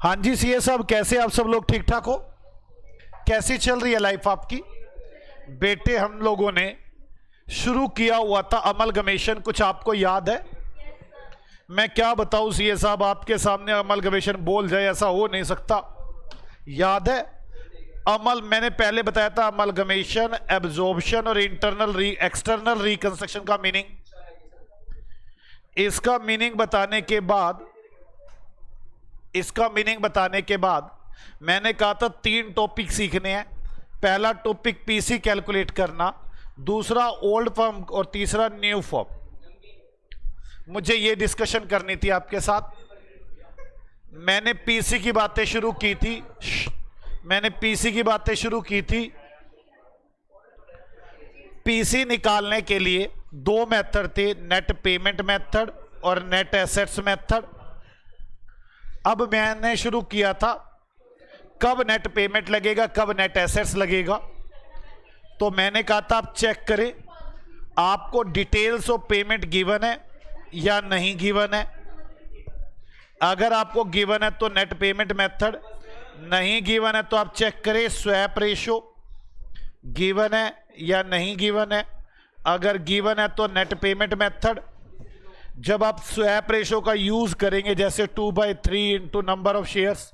हाँ जी सीए साहब, कैसे आप सब लोग? ठीक ठाक हो? कैसी चल रही है लाइफ आपकी? बेटे, हम लोगों ने शुरू किया हुआ था अमलगमेशन, कुछ आपको याद है? मैं क्या बताऊं सीए साहब, आपके सामने अमलगमेशन बोल जाए ऐसा हो नहीं सकता। याद है मैंने पहले बताया था अमलगमेशन, एब्जॉर्प्शन और एक्सटर्नल रिकंस्ट्रक्शन का मीनिंग। इसका मीनिंग बताने के बाद मैंने कहा था 3 टॉपिक सीखने हैं। पहला टॉपिक पीसी कैलकुलेट करना, दूसरा ओल्ड फॉर्म और तीसरा न्यू फॉर्म। मुझे यह डिस्कशन करनी थी आपके साथ। मैंने पीसी की बातें शुरू की थी। पीसी निकालने के लिए 2 मेथड थे, नेट पेमेंट मेथड और नेट एसेट्स मेथड। अब मैंने शुरू किया था कब नेट पेमेंट लगेगा, कब नेट एसेट्स लगेगा। तो मैंने कहा था आप चेक करें आपको डिटेल्स ऑफ पेमेंट गिवन है या नहीं गिवन है। अगर आपको गिवन है तो नेट पेमेंट मेथड, नहीं गिवन है तो आप चेक करें स्वैप रेशो गिवन है या नहीं गिवन है। अगर गिवन है तो नेट पेमेंट मेथड। जब आप स्वैप रेशो का यूज करेंगे, जैसे 2/3 इंटू नंबर ऑफ शेयर्स,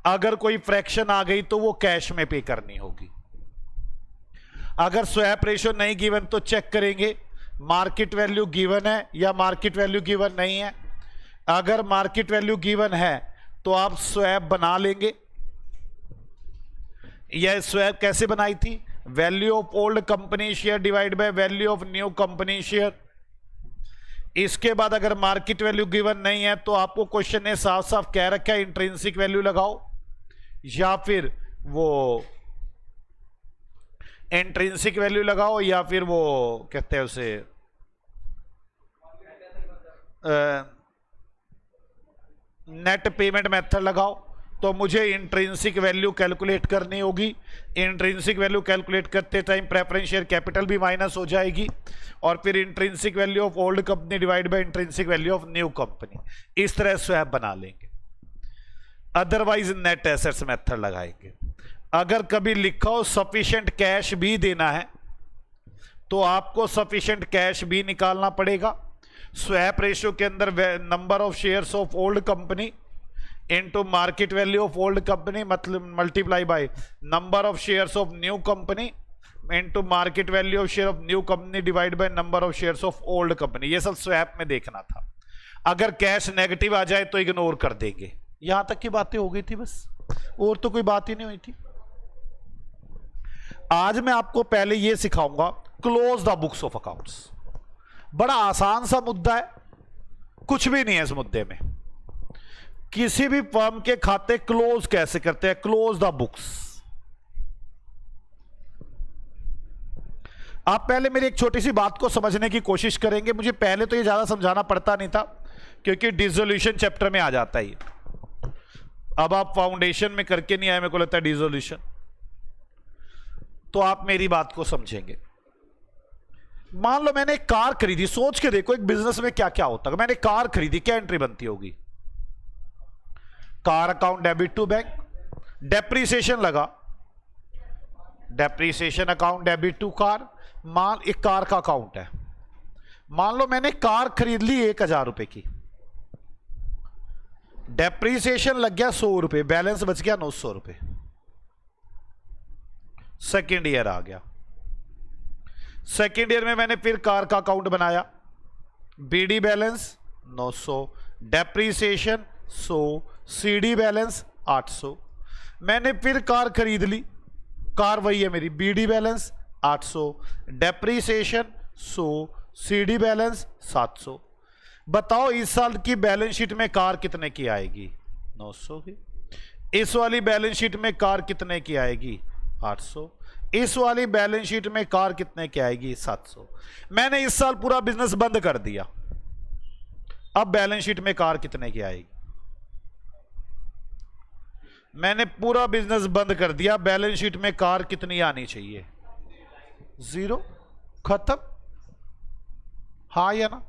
अगर कोई फ्रैक्शन आ गई तो वो कैश में पे करनी होगी। अगर स्वैप रेशो नहीं गिवन तो चेक करेंगे मार्केट वैल्यू गिवन है या मार्केट वैल्यू गिवन नहीं है। अगर मार्केट वैल्यू गिवन है तो आप स्वैप बना लेंगे। यह स्वैप कैसे बनाई थी? Value of old company share divide by value of new company share. इसके बाद अगर मार्केट वैल्यू गिवन नहीं है तो आपको क्वेश्चन ने साफ साफ कह रखा है इंट्रिंसिक वैल्यू लगाओ, या फिर वो इंट्रिंसिक वैल्यू लगाओ, या फिर वो कहते हैं उसे नेट पेमेंट मेथड लगाओ। तो मुझे इंट्रिंसिक वैल्यू कैलकुलेट करनी होगी। इंट्रिंसिक वैल्यू कैलकुलेट करते टाइम प्रेफरेंस शेयर कैपिटल भी माइनस हो जाएगी, और फिर intrinsic value of old company divide bye intrinsic value of new company. इस तरह स्वैप बना लेंगे। अदरवाइज नेट एसेट्स मेथड लगाएंगे। अगर कभी लिखा हो सफिशिएंट कैश भी देना है तो आपको सफिशिएंट कैश भी निकालना पड़ेगा। स्वैप रेशियो के अंदर number of shares of old company into market value of old company मतलब multiply by number of shares of new company into market value of share of new company divide by number of shares of old company. ये सब swap में देखना था। अगर cash negative आ जाए तो ignore कर देंगे। यहां तक की बातें हो गई थी बस, और तो कोई बात ही नहीं हुई थी। आज मैं आपको पहले यह सिखाऊंगा close the books of accounts. बड़ा आसान सा मुद्दा है, कुछ भी नहीं है इस मुद्दे में। किसी भी फर्म के खाते क्लोज कैसे करते हैं? Close the books. आप पहले मेरी एक छोटी सी बात को समझने की कोशिश करेंगे। मुझे पहले तो ये ज्यादा समझाना पड़ता नहीं था क्योंकि डिसोल्यूशन चैप्टर में आ जाता है। अब आप फाउंडेशन में करके नहीं आए, मेरे को लगता है डिसोल्यूशन, तो आप मेरी बात को समझेंगे। मान लो मैंने एक कार खरीदी, सोच के देखो एक बिजनेस में क्या क्या होता है। मैंने कार खरीदी, क्या एंट्री बनती होगी? Car account debit to bank. Depreciation लगा, depreciation account debit to car. मान एक कार का अकाउंट है। मान लो मैंने कार खरीद ली 1000 रुपए की, डेप्रीसिएशन लग गया 100 रुपए, बैलेंस बच गया 900 रुपए। सेकेंड ईयर आ गया। सेकेंड ईयर में मैंने फिर कार का अकाउंट बनाया, BD balance 900, depreciation 100, CD balance 800। मैंने फिर कार खरीद ली, कार वही है मेरी, BD balance 800, depreciation 100, CD balance 700। बताओ इस साल की बैलेंस शीट में कार कितने की आएगी? 900 की। इस वाली बैलेंस शीट में कार कितने की आएगी? 800। इस वाली बैलेंस शीट में कार कितने की आएगी? 700। मैंने इस साल पूरा बिजनेस बंद कर दिया। अब बैलेंस शीट में कार कितने की आएगी? मैंने पूरा बिजनेस बंद कर दिया, बैलेंस शीट में कार कितनी आनी चाहिए? 0। खत्म। हाँ या ना?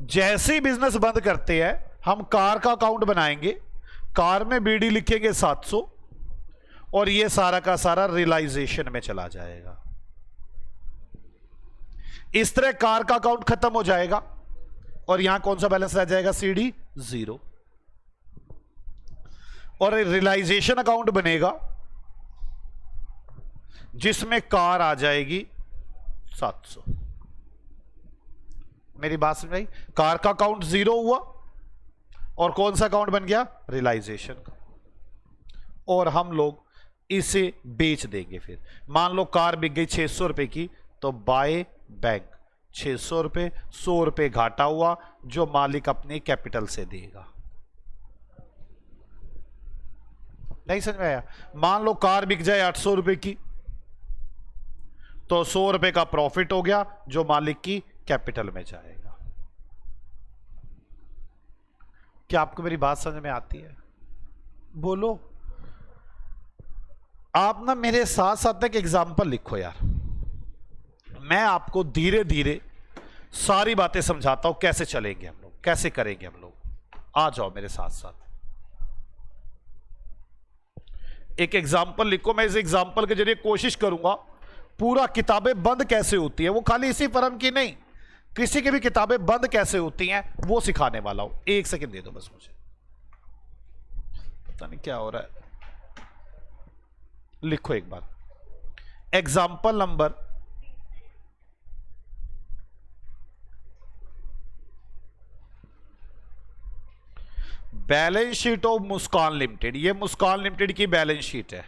जैसे ही बिजनेस बंद करते हैं हम कार का अकाउंट बनाएंगे कार में बीडी लिखेंगे 700 और ये सारा का सारा रियलाइजेशन में चला जाएगा। इस तरह कार का अकाउंट खत्म हो जाएगा और यहां कौन सा बैलेंस रह जाएगा? CD 0। और रियलाइजेशन अकाउंट बनेगा जिसमें कार आ जाएगी 700। मेरी बात समझ आई? कार का अकाउंट 0 हुआ और कौन सा अकाउंट बन गया? रियलाइजेशन का। और हम लोग इसे बेच देंगे। फिर मान लो कार बिक गई 600 रुपए की, तो बाय बैंक 600 रुपए, 100 रुपए घाटा हुआ जो मालिक अपने कैपिटल से देगा। नहीं समझ में आया? मान लो कार बिक जाए 800 रुपए की, तो 100 रुपए का प्रॉफिट हो गया जो मालिक की कैपिटल में जाएगा। क्या आपको मेरी बात समझ में आती है? बोलो। आप ना मेरे साथ साथ एक एग्जाम्पल लिखो यार, मैं आपको धीरे धीरे सारी बातें समझाता हूं, कैसे चलेंगे हम लोग, कैसे करेंगे हम लोग। आ जाओ मेरे साथ साथ। एक एग्जाम्पल लिखो। मैं इस एग्जाम्पल के जरिए कोशिश करूंगा पूरा किताबें बंद कैसे होती है, वो खाली इसी फर्म की नहीं, किसी की भी किताबें बंद कैसे होती हैं वो सिखाने वाला हूं। एक सेकंड दे दो बस मुझे, पता नहीं क्या हो रहा है। लिखो एक बार, example number balance sheet of Muskan limited. ये मुस्कान लिमिटेड की बैलेंस शीट है।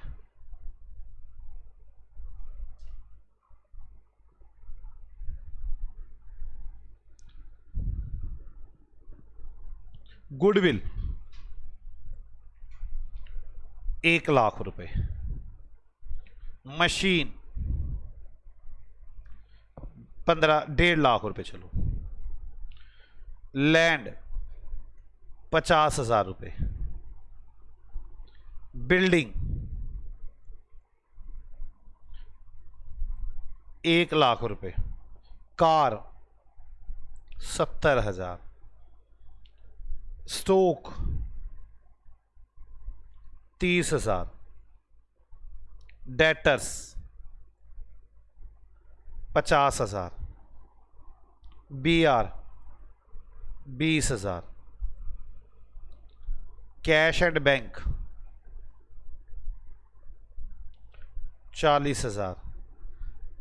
गुडविल 1,00,000 रुपए, मशीन 1.5 लाख रुपए, चलो लैंड 50,000 रुपए, बिल्डिंग 1,00,000 रुपए, car 70,000, stock 30,000, debtors 50,000, BR 20,000, cash and bank 40,000,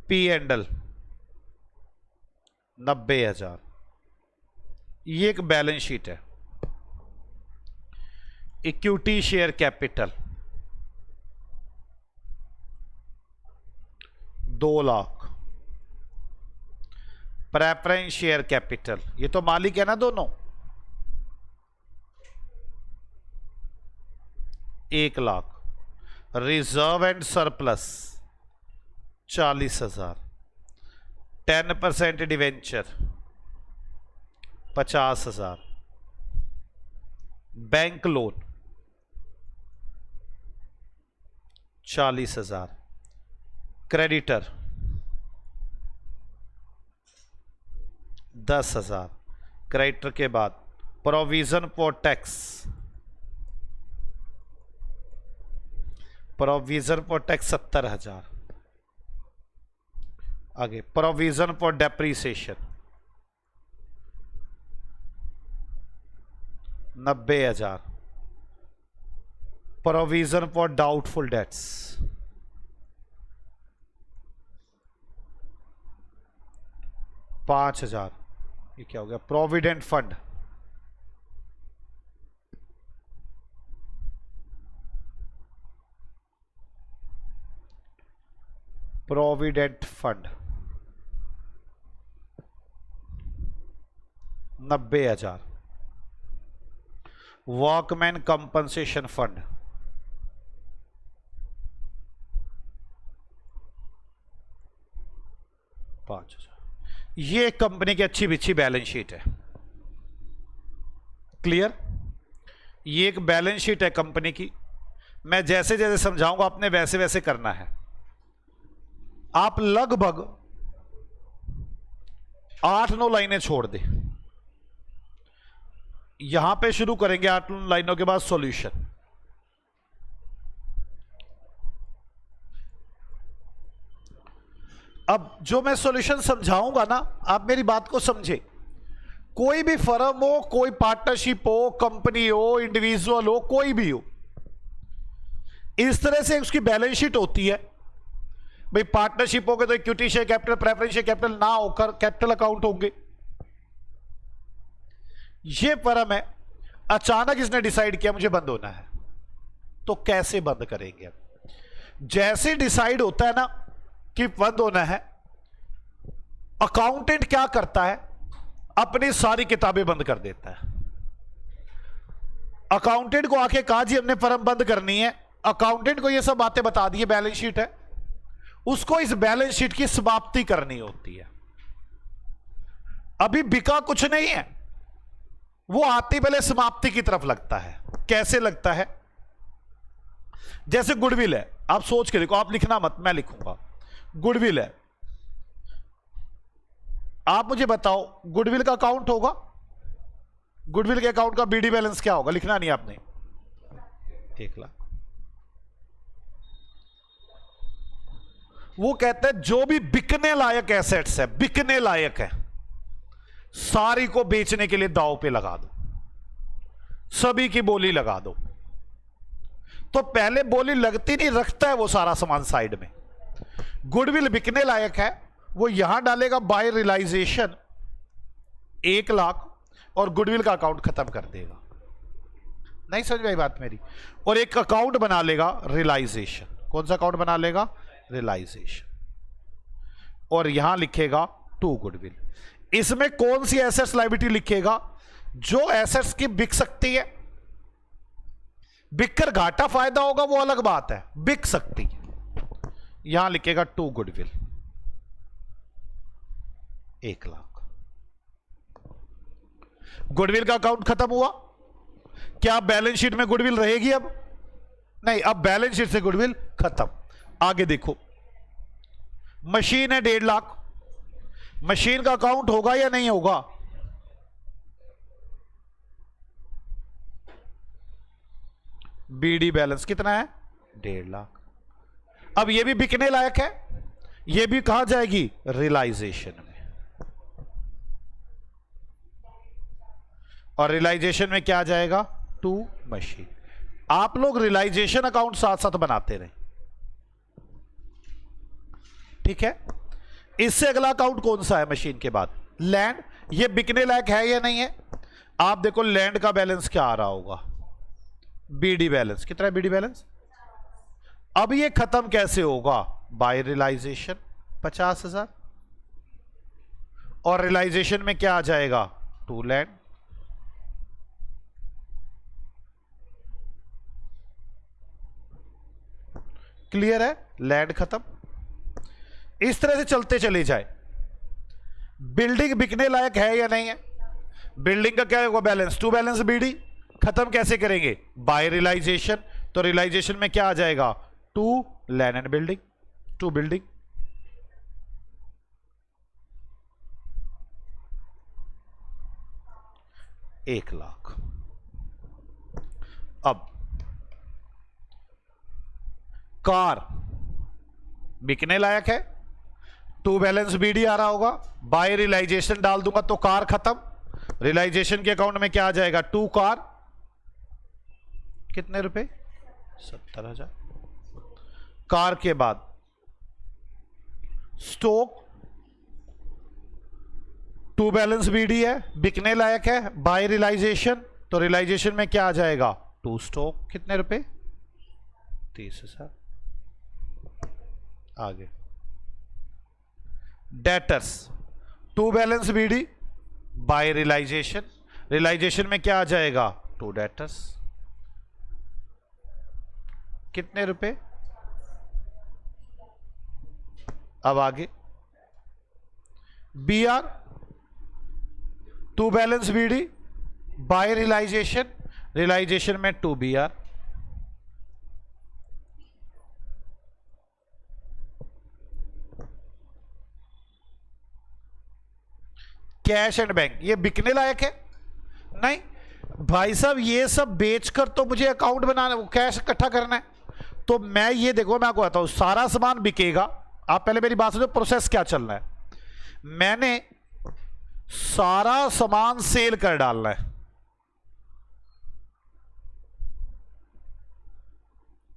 P&L 90,000। ये एक बैलेंस शीट है। Equity share capital 2 lakh, preference share capital, ये तो मालिक है ना दोनों, 1 lakh, reserve and surplus 40,000, 10% debenture 50,000, bank loan 40,000, creditor 10,000, creditor के बाद provision for tax, provision for tax 70,000, आगे provision for depreciation 90,000, provision for doubtful dates 5,000, ये क्या हो गया? Provident fund 90,000, workman compensation fund 5,000। ये कंपनी की अच्छी बिच्छी बैलेंस शीट है। क्लियर? ये एक बैलेंस शीट है कंपनी की। मैं जैसे जैसे समझाऊंगा आपने वैसे वैसे करना है। आप लगभग 8-9 लाइनें छोड़ दें। यहां पे शुरू करेंगे 8 लाइनों के बाद सॉल्यूशन। अब जो मैं सॉल्यूशन समझाऊंगा ना, आप मेरी बात को समझे। कोई भी फर्म हो, कोई पार्टनरशिप हो, कंपनी हो, इंडिविजुअल हो, कोई भी हो, इस तरह से उसकी बैलेंस शीट होती है। भाई पार्टनरशिप होगा तो equity share capital, preference share capital ना होकर कैपिटल अकाउंट होंगे। ये फर्म है, अचानक इसने डिसाइड किया मुझे बंद होना है, तो कैसे बंद करेंगे? जैसे डिसाइड होता है ना कि बंद होना है, अकाउंटेंट क्या करता है? अपनी सारी किताबें बंद कर देता है। अकाउंटेंट को आके कहा जी हमने फर्म बंद करनी है, अकाउंटेंट को ये सब बातें बता दी, बैलेंस शीट है, उसको इस बैलेंस शीट की समाप्ति करनी होती है। अभी बिका कुछ नहीं है, वो आती पहले समाप्ति की तरफ लगता है। कैसे लगता है? जैसे गुडविल है, आप सोच के देखो, आप लिखना मत, मैं लिखूंगा। गुडविल है, आप मुझे बताओ गुडविल का अकाउंट होगा? गुडविल के अकाउंट का बीडी बैलेंस क्या होगा? लिखना नहीं आपने। 1 लाख। वो कहते हैं जो भी बिकने लायक एसेट्स है, बिकने लायक है, सारी को बेचने के लिए दांव पे लगा दो, सभी की बोली लगा दो। तो पहले बोली लगती नहीं, रखता है वो सारा सामान साइड में। गुडविल बिकने लायक है, वो यहां डालेगा बाय रियलाइजेशन 1 लाख, और गुडविल का अकाउंट खत्म कर देगा। नहीं समझ में आई बात मेरी? और एक अकाउंट बना लेगा रियलाइजेशन। कौन सा अकाउंट बना लेगा? रियलाइजेशन। और यहां लिखेगा टू गुडविल। इसमें कौन सी एसेट्स लायबिलिटी लिखेगा? जो एसेट्स की बिक सकती है, बिककर घाटा फायदा होगा वो अलग बात है, बिक सकती है। यहां लिखेगा टू गुडविल 1 लाख। गुडविल का अकाउंट खत्म हुआ। क्या बैलेंस शीट में गुडविल रहेगी? अब नहीं, अब बैलेंस शीट से गुडविल खत्म। आगे देखो, मशीन है 1.5 लाख। मशीन का अकाउंट होगा या नहीं होगा? बीडी बैलेंस कितना है? 1.5 लाख। अब यह भी बिकने लायक है, यह भी कहां जाएगी? रियलाइजेशन में। और रियलाइजेशन में क्या जाएगा? To machine. आप लोग रियलाइजेशन अकाउंट साथ साथ बनाते रहे, ठीक है? इससे अगला अकाउंट कौन सा है मशीन के बाद? लैंड। ये बिकने लायक है या नहीं है? आप देखो लैंड का बैलेंस क्या आ रहा होगा? बीडी बैलेंस कितना है? BD balance. अब ये खत्म कैसे होगा? By realisation 50,000। और रियलाइजेशन में क्या आ जाएगा? To land. क्लियर है? लैंड खत्म। इस तरह से चलते चले जाए। बिल्डिंग बिकने लायक है या नहीं है? बिल्डिंग का क्या होगा? Balance to balance BD. खत्म कैसे करेंगे? Bye realisation. तो रियलाइजेशन में क्या आ जाएगा? To land and building, to building. एक लाख। अब कार बिकने लायक है, टू बैलेंस बीडी आ रहा होगा, बाय रियलाइजेशन डाल दूंगा तो कार खत्म। रियलाइजेशन के अकाउंट में क्या आ जाएगा? To car. कितने रुपए? 70,000। कार के बाद स्टॉक, टू बैलेंस बीडी है, बिकने लायक है, बाय रियलाइजेशन। तो रियलाइजेशन में क्या आ जाएगा? To stock. कितने रुपए? 30,000। आगे debtors, to balance B D, by realisation. Realisation में क्या आ जाएगा? To debtors. कितने रुपए? अब आगे B R, to balance B D, by realisation. Realisation में to B R. Cash and bank, ये बिकने लायक है? नहीं भाई साहब, ये सब बेचकर तो मुझे अकाउंट बनाना, कैश इकट्ठा करना है। तो मैं ये देखो, मैं आपको बताऊं, सारा सामान बिकेगा, आप पहले मेरी बात सुनो, प्रोसेस क्या चल रहा है। मैंने सारा सामान सेल कर डालना है,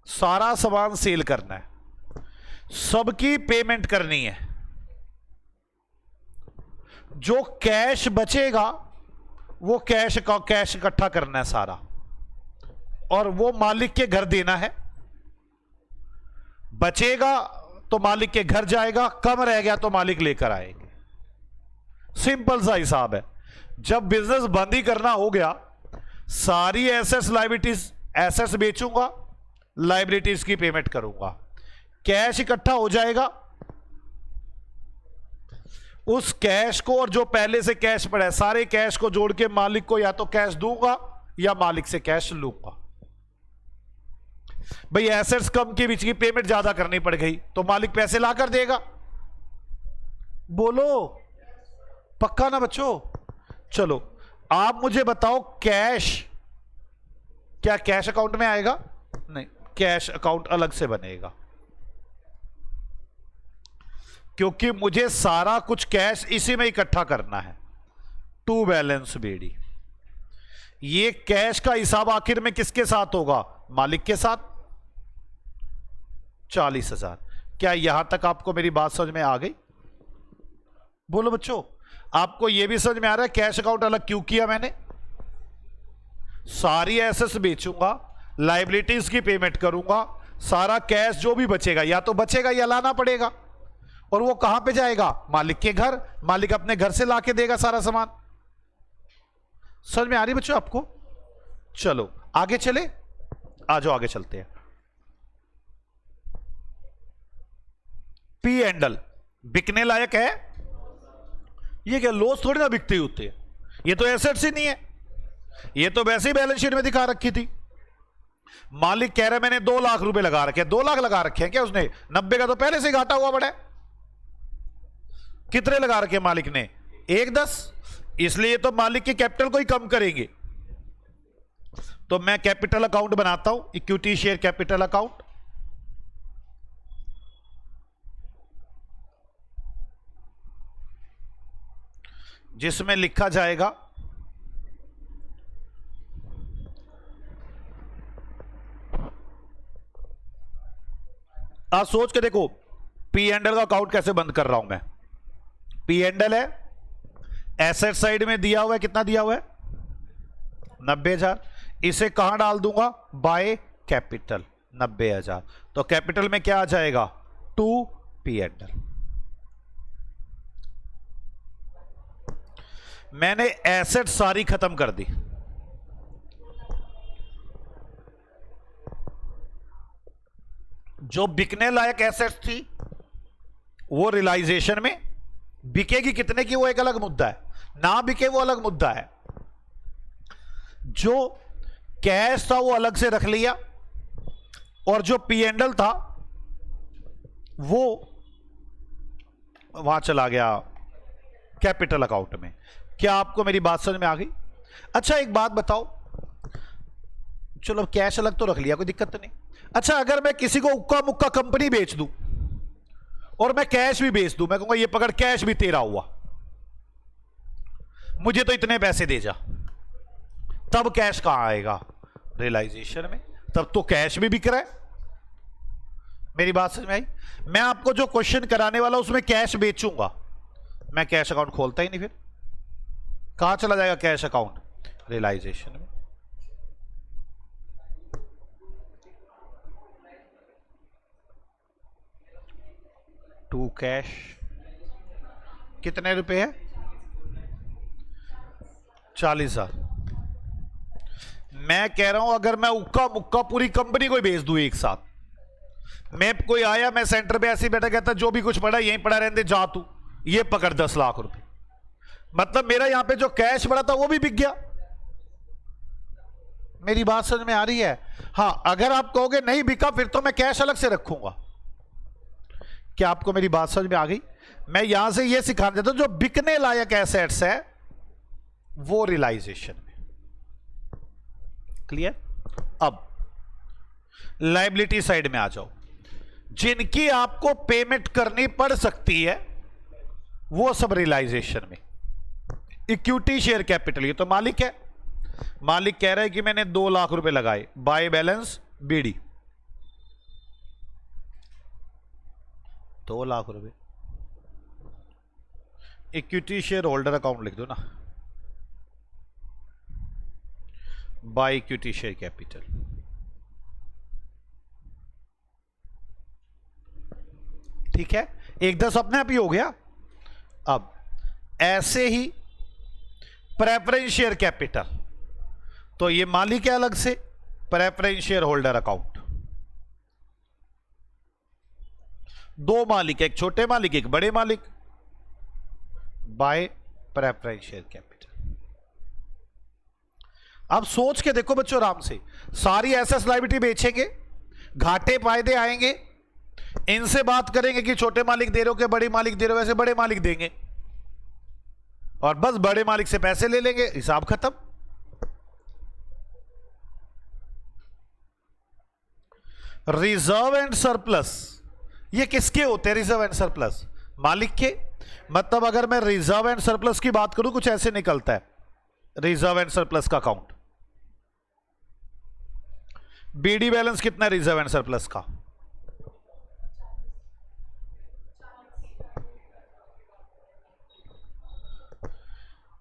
सारा सामान सेल करना है, सबकी पेमेंट करनी है, जो कैश बचेगा वो कैश इकट्ठा करना है सारा, और वो मालिक के घर देना है। बचेगा तो मालिक के घर जाएगा, कम रह गया तो मालिक लेकर आएंगे। सिंपल सा हिसाब है। जब बिजनेस बंद ही करना हो गया, सारी एसेट्स लायबिलिटीज, एसेट्स बेचूंगा, लायबिलिटीज की पेमेंट करूंगा, कैश इकट्ठा हो जाएगा। उस कैश को और जो पहले से कैश पड़ा है, सारे कैश को जोड़ के मालिक को या तो कैश दूंगा या मालिक से कैश लूंगा। भाई एसेट्स कम के बीच की पेमेंट ज्यादा करनी पड़ गई तो मालिक पैसे ला कर देगा। बोलो पक्का ना बच्चों? चलो आप मुझे बताओ, कैश क्या कैश अकाउंट में आएगा? नहीं, कैश अकाउंट अलग से बनेगा, क्योंकि मुझे सारा कुछ कैश इसी में इकट्ठा करना है। To balance BD. ये कैश का हिसाब आखिर में किसके साथ होगा? मालिक के साथ। 40,000। क्या यहां तक आपको मेरी बात समझ में आ गई? बोलो बच्चों, आपको यह भी समझ में आ रहा है कैश अकाउंट अलग क्यों किया मैंने? सारी एसेट्स बेचूंगा, लायबिलिटीज की पेमेंट करूंगा, सारा कैश जो भी बचेगा या तो बचेगा या लाना पड़ेगा, और वो कहां पे जाएगा? मालिक के घर। मालिक अपने घर से लाके देगा सारा सामान। समझ में आ रही बच्चों आपको? चलो आगे चले, आ जाओ आगे चलते हैं। पी एंडल बिकने लायक है? ये क्या लॉस थोड़ी ना बिकते होते हैं, ये तो एसेट्स ही नहीं है, ये तो वैसे ही बैलेंस शीट में दिखा रखी थी। मालिक कह रहा है मैंने 2 लाख रुपए लगा रखे हैं। 2 लाख लगा रखे हैं क्या उसने? 90 का तो पहले से घाटा हुआ बड़ा है। कितने लगा रखे मालिक ने? 1,10। इसलिए तो मालिक के कैपिटल को ही कम करेंगे। तो मैं कैपिटल अकाउंट बनाता हूं, इक्विटी शेयर कैपिटल अकाउंट। जिसमें लिखा जाएगा आप सोच के देखो, पी एंडल का अकाउंट कैसे बंद कर रहा हूं मैं। पी एंडल है, एसेट साइड में दिया हुआ है, कितना दिया हुआ है? 90,000। इसे कहां डाल दूंगा? By capital 90,000। तो कैपिटल में क्या आ जाएगा? 2 पी एंडल। मैंने एसेट सारी खत्म कर दी। जो बिकने लायक एसेट थी वो रियलाइजेशन में बिकेगी कितने की, वो एक अलग मुद्दा है, ना बिके वो अलग मुद्दा है। जो कैश था वो अलग से रख लिया, और जो पी एंडल था वो वहां चला गया कैपिटल अकाउंट में। क्या आपको मेरी बात समझ में आ गई? अच्छा एक बात बताओ, चलो कैश अलग तो रख लिया, कोई दिक्कत तो नहीं। अच्छा अगर मैं किसी को उक्का मुक्का कंपनी बेच दूं और मैं कैश भी बेच दूं, मैं कहूंगा ये पकड़ कैश भी तेरा हुआ, मुझे तो इतने पैसे दे जा, तब कैश कहां आएगा? रियलाइजेशन में। तब तो कैश भी बिक रहा है। मेरी बात समझ में आई? मैं आपको जो क्वेश्चन कराने वाला उसमें कैश बेचूंगा, मैं कैश अकाउंट खोलता ही नहीं, फिर कहां चला जाएगा कैश अकाउंट? रियलाइजेशन में। टू कैश कितने रुपए है? 40,000। मैं कह रहा हूं अगर मैं उक्का मुक्का पूरी कंपनी को बेच दूं एक साथ, मैं कोई आया, मैं सेंटर पे ऐसे ही बैठा, कहता जो भी कुछ पड़ा यहीं पड़ा रहने दे, जा तू ये पकड़ 10 लाख रुपए, मतलब मेरा यहां पे जो कैश पड़ा था वो भी बिक गया। मेरी बात समझ में आ रही है? हां अगर आप कहोगे नहीं बिका फिर तो मैं कैश अलग से रखूंगा। क्या आपको मेरी बात समझ में आ गई? मैं यहां से ये सिखा देता हूं, जो बिकने लायक एसेट्स है वो रियलाइजेशन में। क्लियर? अब लायबिलिटी साइड में आ जाओ। जिनकी आपको पेमेंट करनी पड़ सकती है, वो सब रियलाइजेशन में। इक्विटी शेयर कैपिटल, ये तो मालिक है, मालिक कह रहा है कि मैंने 2 लाख रुपए लगाए, बाय बैलेंस बीडी 2 लाख रुपए। इक्विटी शेयर होल्डर अकाउंट लिख दो ना, बाय इक्विटी शेयर कैपिटल। ठीक है, 1/10 अपने आप ही हो गया। अब ऐसे ही प्रेफरेंस शेयर कैपिटल, तो ये मालिक है अलग से, प्रेफरेंस शेयर होल्डर अकाउंट। 2 मालिक, एक छोटे मालिक एक बड़े मालिक, बाय प्रेफरेंस शेयर कैपिटल। अब सोच के देखो बच्चों आराम से, सारी एसेट्स लायबिलिटी बेचेंगे, घाटे फायदे आएंगे, इनसे बात करेंगे कि छोटे मालिक दे रहे हो कि बड़े मालिक दे रहे हो, वैसे बड़े मालिक देंगे और बस बड़े मालिक से पैसे ले लेंगे, हिसाब खत्म। रिजर्व एंड सरप्लस, ये किसके होते हैं रिजर्व एंड सरप्लस? मालिक के। मतलब अगर मैं रिजर्व एंड सरप्लस की बात करूं, कुछ ऐसे निकलता है रिजर्व एंड सरप्लस का अकाउंट। बीडी बैलेंस कितना है रिजर्व एंड सरप्लस का?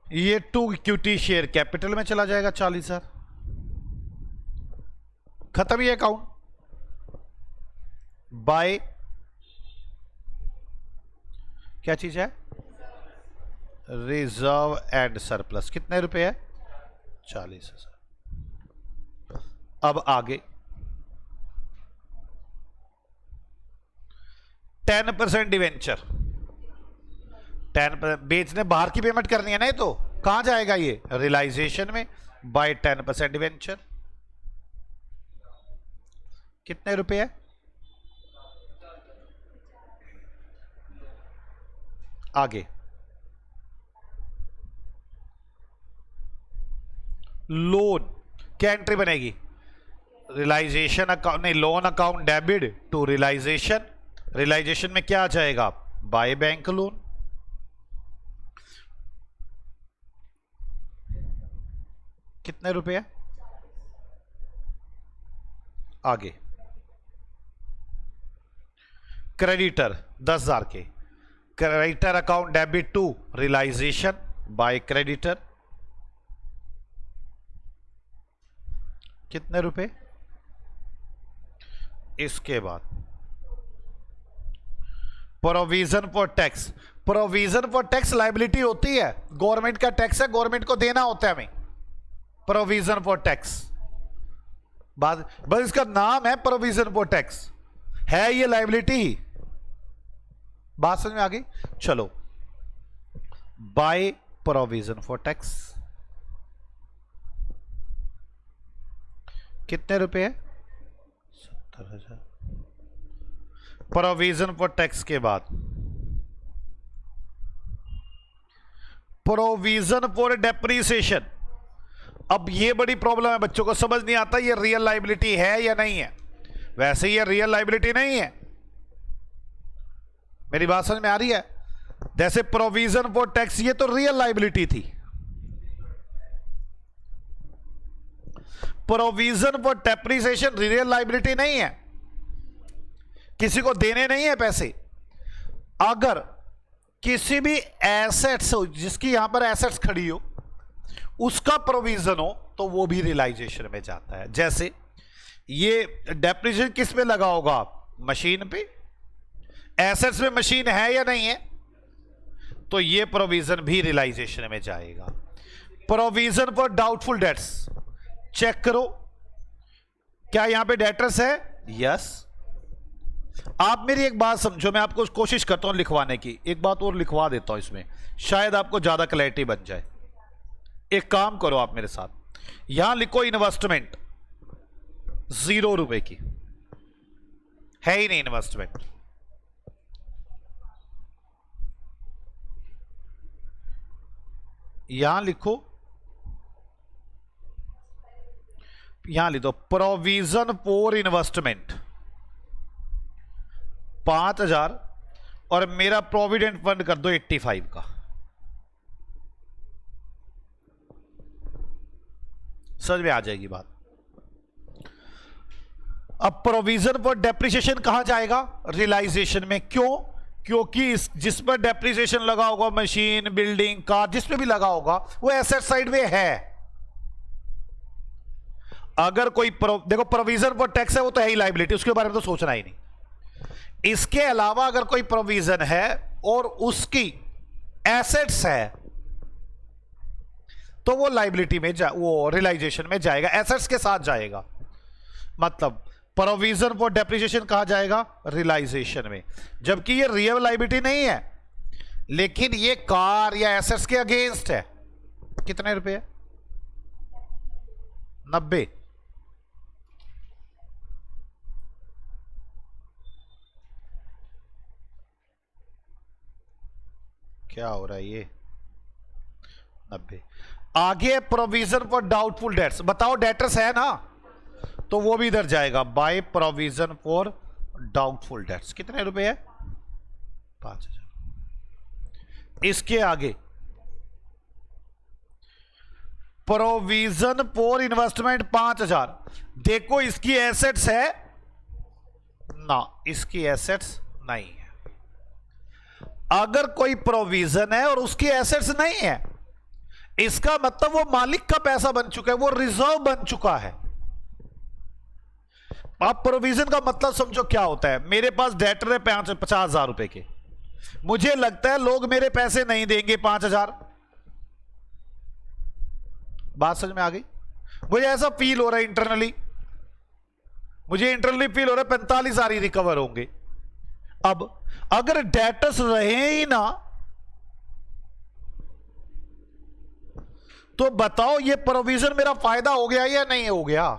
ये टू इक्विटी शेयर कैपिटल में चला जाएगा 40,000, खत्म ये अकाउंट। बाय क्या चीज है? Reserve and surplus. कितने रुपए है? 40,000। अब आगे 10% डिवेंचर, 10% बेचने बाहर की पेमेंट करनी है ना, तो कहां जाएगा ये? रियलाइजेशन में, बाय 10% डिवेंचर। कितने रुपए है? आगे लोन, क्या एंट्री बनेगी? रियलाइजेशन अकाउंट, नहीं loan account debit to realisation. Realisation में क्या आ जाएगा? By bank loan. कितने रुपए? आगे क्रेडिटर 10,000 के, creditor account debit to realisation by creditor. कितने रुपए? इसके बाद provision for tax. Provision for tax liability होती है, गवर्नमेंट का टैक्स है, गवर्नमेंट को देना होता है हमें। प्रोविजन फॉर टैक्स, बस इसका नाम है प्रोविजन फॉर टैक्स, है ये लायबिलिटी ही। बात समझ में आ गई? चलो, बाय प्रोविजन फॉर टैक्स कितने रुपए है? 70,000। प्रोविजन फॉर टैक्स के बाद प्रोविजन फॉर डेप्रीसिएशन। अब ये बड़ी प्रॉब्लम है, बच्चों को समझ नहीं आता ये रियल लायबिलिटी है या नहीं है। वैसे ये रियल लायबिलिटी नहीं है, मेरी बात समझ में आ रही है? जैसे प्रोविजन फॉर टैक्स, ये तो रियल लायबिलिटी थी। Provision for depreciation real liability नहीं है, किसी को देने नहीं है पैसे। अगर किसी भी एसेट्स हो, जिसकी यहां पर एसेट्स खड़ी हो, उसका प्रोविजन हो, तो वो भी रियलाइजेशन में जाता है। जैसे ये डेप्रीसिएशन किस पे लगा होगा? मशीन पे। एसेट्स में मशीन है या नहीं है, तो ये प्रोविजन भी रियलाइजेशन में जाएगा। Provision for doubtful debts, check करो क्या यहां पे डेटर्स है? यस। आप मेरी एक बात समझो, मैं आपको कोशिश करता हूं लिखवाने की, एक बात और लिखवा देता हूं इसमें, शायद आपको ज्यादा क्लैरिटी बन जाए। एक काम करो आप मेरे साथ, यहां लिखो इन्वेस्टमेंट 0 रुपए की, है ही नहीं इन्वेस्टमेंट। यहां लिखो, यहां लिख दो प्रोविजन फॉर इन्वेस्टमेंट 5,000 और मेरा प्रोविडेंट फंड कर दो 85 का। समझ में आ जाएगी बात। अब प्रोविजन फॉर डेप्रिसिएशन कहां जाएगा? रियलाइजेशन में। क्यों? क्योंकि जिस पर डेप्रिसिएशन लगा होगा, मशीन, बिल्डिंग, कार, जिस पे भी लगा होगा, वो एसेट साइड में है। अगर कोई देखो प्रोविजन फॉर टैक्स है, वो तो है ही लायबिलिटी, उसके बारे में तो सोचना ही नहीं। इसके अलावा अगर कोई प्रोविजन है और उसकी एसेट्स है तो वो लायबिलिटी में वो रियलाइजेशन में जाएगा, एसेट्स के साथ जाएगा। मतलब प्रोविजन फॉर डेप्रिसिएशन कहां जाएगा? रियलाइजेशन में। जबकि ये रियल लायबिलिटी नहीं है, लेकिन ये कार या एसेट्स के अगेंस्ट है। कितने रुपए? 90। क्या हो रहा है ये? 90। आगे प्रोविजन फॉर डाउटफुल डेट्स। बताओ डेटर्स है ना, तो वो भी इधर जाएगा by provision for doubtful dates. कितने रुपए है? 5,000। इसके आगे प्रोविजन फॉर इन्वेस्टमेंट 5,000। देखो इसकी एसेट्स है ना, इसकी एसेट्स नहीं है। अगर कोई प्रोविजन है और उसकी एसेट्स नहीं है, इसका मतलब वो मालिक का पैसा बन चुका है, वो रिजर्व बन चुका है। आप प्रोविजन का मतलब समझो क्या होता है। मेरे पास डेटर है 50,000 रुपए के, मुझे लगता है लोग मेरे पैसे नहीं देंगे 5,000। बात समझ में आ गई? मुझे ऐसा फील हो रहा है इंटरनली, मुझे इंटरनली फील हो रहा है 45,000 ही रिकवर होंगे। अब अगर डेटर्स रहे ही ना, तो बताओ ये प्रोविजन मेरा फायदा हो गया या नहीं हो गया?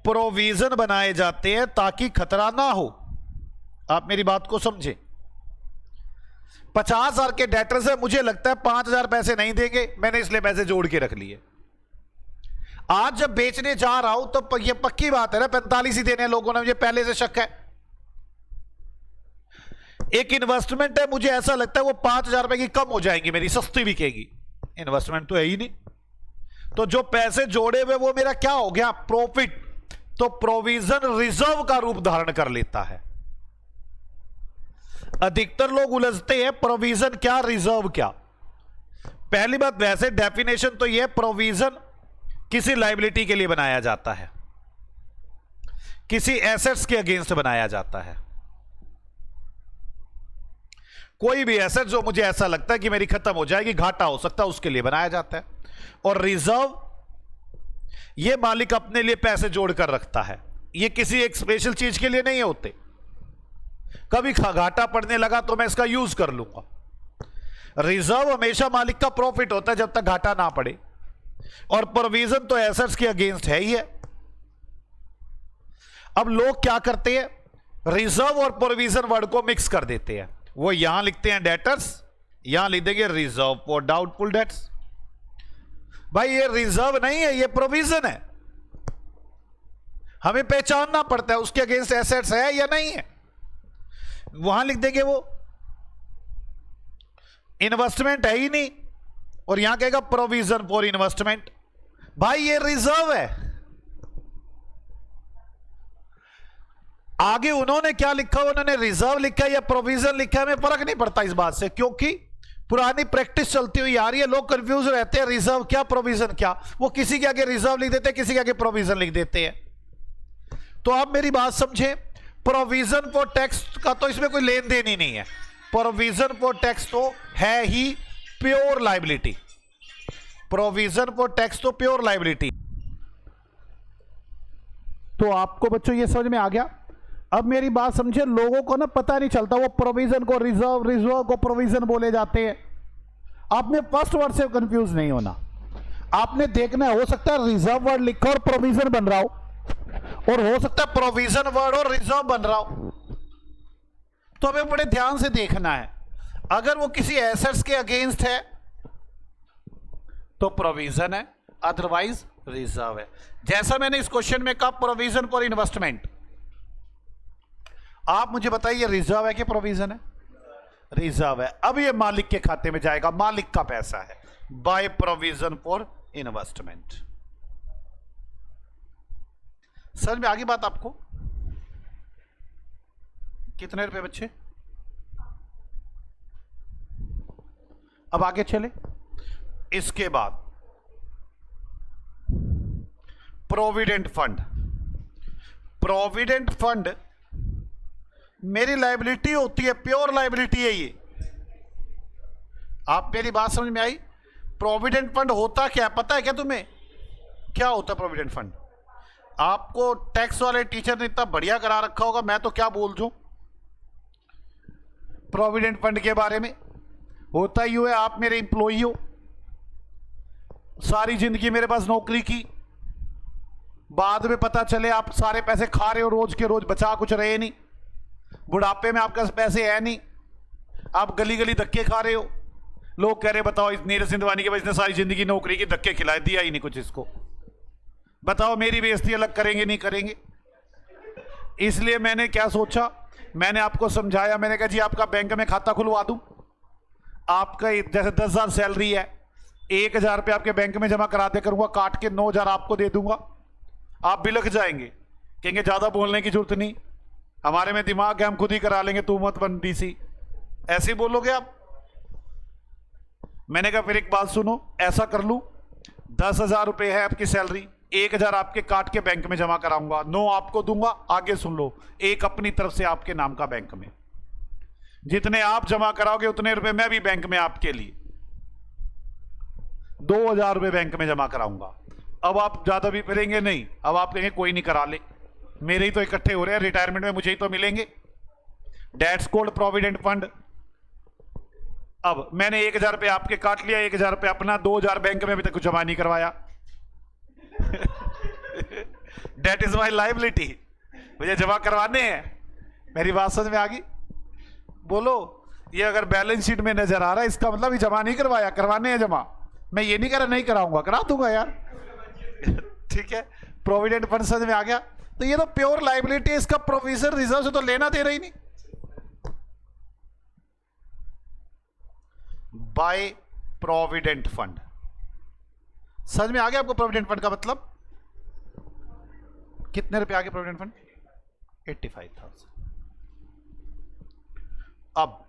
प्रोविजन बनाए जाते हैं ताकि खतरा ना हो। आप मेरी बात को समझें। 50,000 के डेटर्स है, मुझे लगता है 5,000 पैसे नहीं देंगे, मैंने इसलिए पैसे जोड़ के रख लिए। आज जब बेचने जा रहा हूं तो ये पक्की बात है ना 45 ही देने लोगों ने, मुझे पहले से शक है। एक इन्वेस्टमेंट है, मुझे ऐसा लगता है वो 5,000 रुपए की कम हो जाएंगी, मेरी सस्ती बिकेगी। इन्वेस्टमेंट तो है ही नहीं, तो जो पैसे जोड़े हुए वो मेरा क्या हो गया? प्रॉफिट। तो प्रोविजन रिजर्व का रूप धारण कर लेता है। अधिकतर लोग उलझते हैं प्रोविजन क्या रिजर्व क्या। पहली बात, वैसे डेफिनेशन तो यह प्रोविजन किसी लायबिलिटी के लिए बनाया जाता है, किसी एसेट्स के अगेंस्ट बनाया जाता है। कोई भी एसेट जो मुझे ऐसा लगता है कि मेरी खत्म हो जाएगी, घाटा हो सकता है, उसके लिए बनाया जाता है। और रिजर्व ये मालिक अपने लिए पैसे जोड़कर रखता है, ये किसी एक स्पेशल चीज के लिए नहीं होते। कभी घाटा पड़ने लगा तो मैं इसका यूज कर लूंगा। रिजर्व हमेशा मालिक का प्रॉफिट होता है जब तक घाटा ना पड़े, और प्रोविजन तो एसेट्स के अगेंस्ट है ही है। अब लोग क्या करते हैं, रिजर्व और प्रोविजन वर्ड को मिक्स कर देते हैं। वो यहां लिखते हैं डेटर्स, यहां लिख देंगे रिजर्व फॉर डाउटफुल डेट्स। भाई ये रिजर्व नहीं है, ये प्रोविजन है। हमें पहचानना पड़ता है उसके अगेंस्ट एसेट्स है या नहीं है। वहां लिख देंगे वो इन्वेस्टमेंट है ही नहीं, और यहां कहेगा प्रोविजन फॉर इन्वेस्टमेंट। भाई ये रिजर्व है। आगे उन्होंने क्या लिखा, उन्होंने रिजर्व लिखा या प्रोविजन लिखा, हमें फर्क नहीं पड़ता इस बात से, क्योंकि पुरानी प्रैक्टिस चलती हुई आ रही है। लोग कंफ्यूज रहते हैं, रिजर्व क्या प्रोविजन क्या। वो किसी के आगे रिजर्व लिख देते हैं, किसी के आगे प्रोविजन लिख देते हैं। तो आप मेरी बात समझे, प्रोविजन फॉर टैक्स का तो इसमें कोई लेन देन ही नहीं है। प्रोविजन फॉर टैक्स तो है ही pure liability. Provision for tax तो प्योर लायबिलिटी। तो आपको बच्चों ये समझ में आ गया। अब मेरी बात समझे, लोगों को ना पता नहीं चलता, वो प्रोविजन को रिजर्व, रिजर्व को प्रोविजन बोले जाते हैं। आपने फर्स्ट वर्ड से कंफ्यूज नहीं होना। आपने देखना है, हो सकता है रिजर्व वर्ड लिखा और प्रोविजन बन रहा हो, और हो सकता है प्रोविजन वर्ड और रिजर्व बन रहा हो। तो हमें बड़े ध्यान से देखना है। अगर वो किसी एसेट्स के अगेंस्ट है तो प्रोविजन है, अदरवाइज रिजर्व है। जैसा मैंने इस क्वेश्चन में कहा प्रोविजन फॉर इन्वेस्टमेंट, आप मुझे बताइए रिजर्व है कि प्रोविजन है? रिजर्व है। अब ये मालिक के खाते में जाएगा, मालिक का पैसा है। By provision for investment. समझ में आ गई बात आपको? कितने रुपए बच्चे? अब आगे चले। इसके बाद प्रोविडेंट फंड। प्रोविडेंट फंड मेरी लायबिलिटी होती है, प्योर लायबिलिटी है ये। आप मेरी बात समझ में आई? प्रोविडेंट फंड होता क्या पता है क्या तुम्हें? क्या होता है प्रोविडेंट फंड? आपको टैक्स वाले टीचर ने इतना बढ़िया करा रखा होगा, मैं तो क्या बोल दूं प्रोविडेंट फंड के बारे में। होता ही है, आप मेरे इंप्लॉई हो, सारी जिंदगी मेरे पास नौकरी की, बाद में पता चले आप सारे पैसे खा रहे हो, रोज के रोज बचा कुछ रहे नहीं, बुढ़ापे में आपके पास पैसे है नहीं, आप गली गली धक्के खा रहे हो। लोग कह रहे बताओ इस नीरज सिंधवानी के बाद इसने सारी जिंदगी नौकरी की, धक्के खिलाए, दिया ही नहीं कुछ इसको। बताओ मेरी बेइज्जती अलग करेंगे नहीं करेंगे? इसलिए मैंने क्या सोचा, मैंने आपको समझाया, मैंने कहा जी आपका बैंक में खाता खुलवा दूं, आपका जैसे 10,000 सैलरी है, 1,000 रुपये आपके बैंक में जमा करा दे करूंगा, काट के 9,000 आपको दे दूंगा। आप भी लग जाएंगे, कहेंगे ज्यादा बोलने की जरूरत नहीं, हमारे में दिमाग है, हम खुद ही करा लेंगे, तू मत बन डीसी। ऐसे ही बोलोगे आप? मैंने कहा फिर एक बात सुनो, ऐसा कर लूं 10,000 रुपये है आपकी सैलरी, 1,000 आपके काट के बैंक में जमा कराऊंगा, 9 आपको दूंगा। आगे सुन लो, एक अपनी तरफ से आपके नाम का बैंक में, जितने आप जमा कराओगे उतने रुपए मैं भी बैंक में आपके लिए 2,000 रुपये बैंक में जमा कराऊंगा। अब आप ज्यादा भी फिरेंगे नहीं, अब आप कहेंगे कोई नहीं करा ले, मेरे ही तो इकट्ठे हो रहे हैं, रिटायरमेंट में मुझे ही तो मिलेंगे। That's called provident fund. अब मैंने 1,000 रुपये आपके काट लिया, 1,000 रुपये अपना, 2,000 बैंक में अभी तक कुछ जमा नहीं करवाया। डेट इज माई लाइबिलिटी, मुझे जमा करवाने हैं। मेरी बात समझ में आ गई? बोलो, ये अगर बैलेंस शीट में नजर आ रहा है इसका मतलब ये जमा नहीं करवाया, करवाने हैं जमा। मैं ये नहीं करा, नहीं कराऊंगा, करा दूंगा यार। ठीक है, प्रोविडेंट फंड समझ में आ गया? तो ये तो प्योर लाइबिलिटी है, इसका प्रोविजन रिजर्व से तो लेना दे रही नहीं। बाय प्रोविडेंट फंड, समझ में आ गया आपको प्रोविडेंट फंड का मतलब? कितने रुपए आगे प्रोविडेंट फंड? 85,000। अब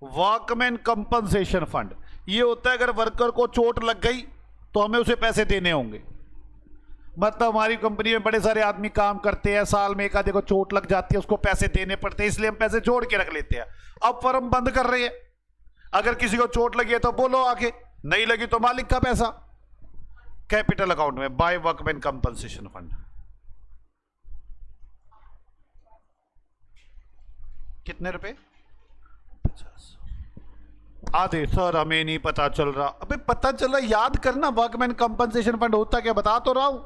वर्कमैन कंपनसेशन फंड, ये होता है अगर वर्कर को चोट लग गई तो हमें उसे पैसे देने होंगे। मतलब हमारी कंपनी में बड़े सारे आदमी काम करते हैं, साल में एक आधे को चोट लग जाती है, उसको पैसे देने पड़ते हैं, इसलिए हम पैसे जोड़ के रख लेते हैं। अब फर्म बंद कर रहे हैं, अगर किसी को चोट लगी है तो बोलो आगे, नहीं लगी तो मालिक का पैसा कैपिटल अकाउंट में। By workman compensation fund. कितने रुपए? 50। आधे सर हमें नहीं पता चल रहा। अबे पता चल रहा, याद करना, वर्कमैन कंपनसेशन फंड होता क्या बता तो रहा हूं,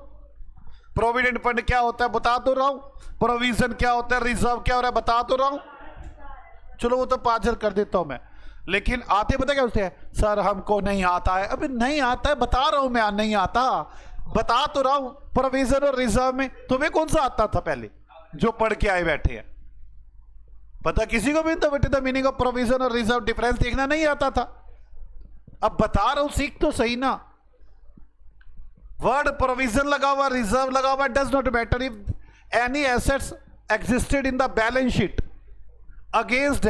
प्रोविडेंट फंड क्या होता है बता तो रहा हूं, प्रोविजन क्या होता है, रिजर्व क्या हो रहा है बता तो रहा हूं। चलो वो तो पाचर कर देता हूं मैं, लेकिन आते पता क्या उससे? सर हमको नहीं आता है। अबे नहीं आता है, बता रहा हूं मैं, नहीं आता, बता तो रहा हूं। प्रोविजन और रिजर्व में तुम्हें कौन सा आता था पहले जो पढ़ के आए बैठे हैं? पता किसी को भी तो बेटे द मीनिंग ऑफ प्रोविजन और रिजर्व डिफरेंस देखना नहीं आता था। अब बता रहा हूं, सीख तो सही ना। वर्ड प्रोविजन लगा हुआ, रिजर्व लगा हुआ, does not matter if any assets existed in the balance sheet against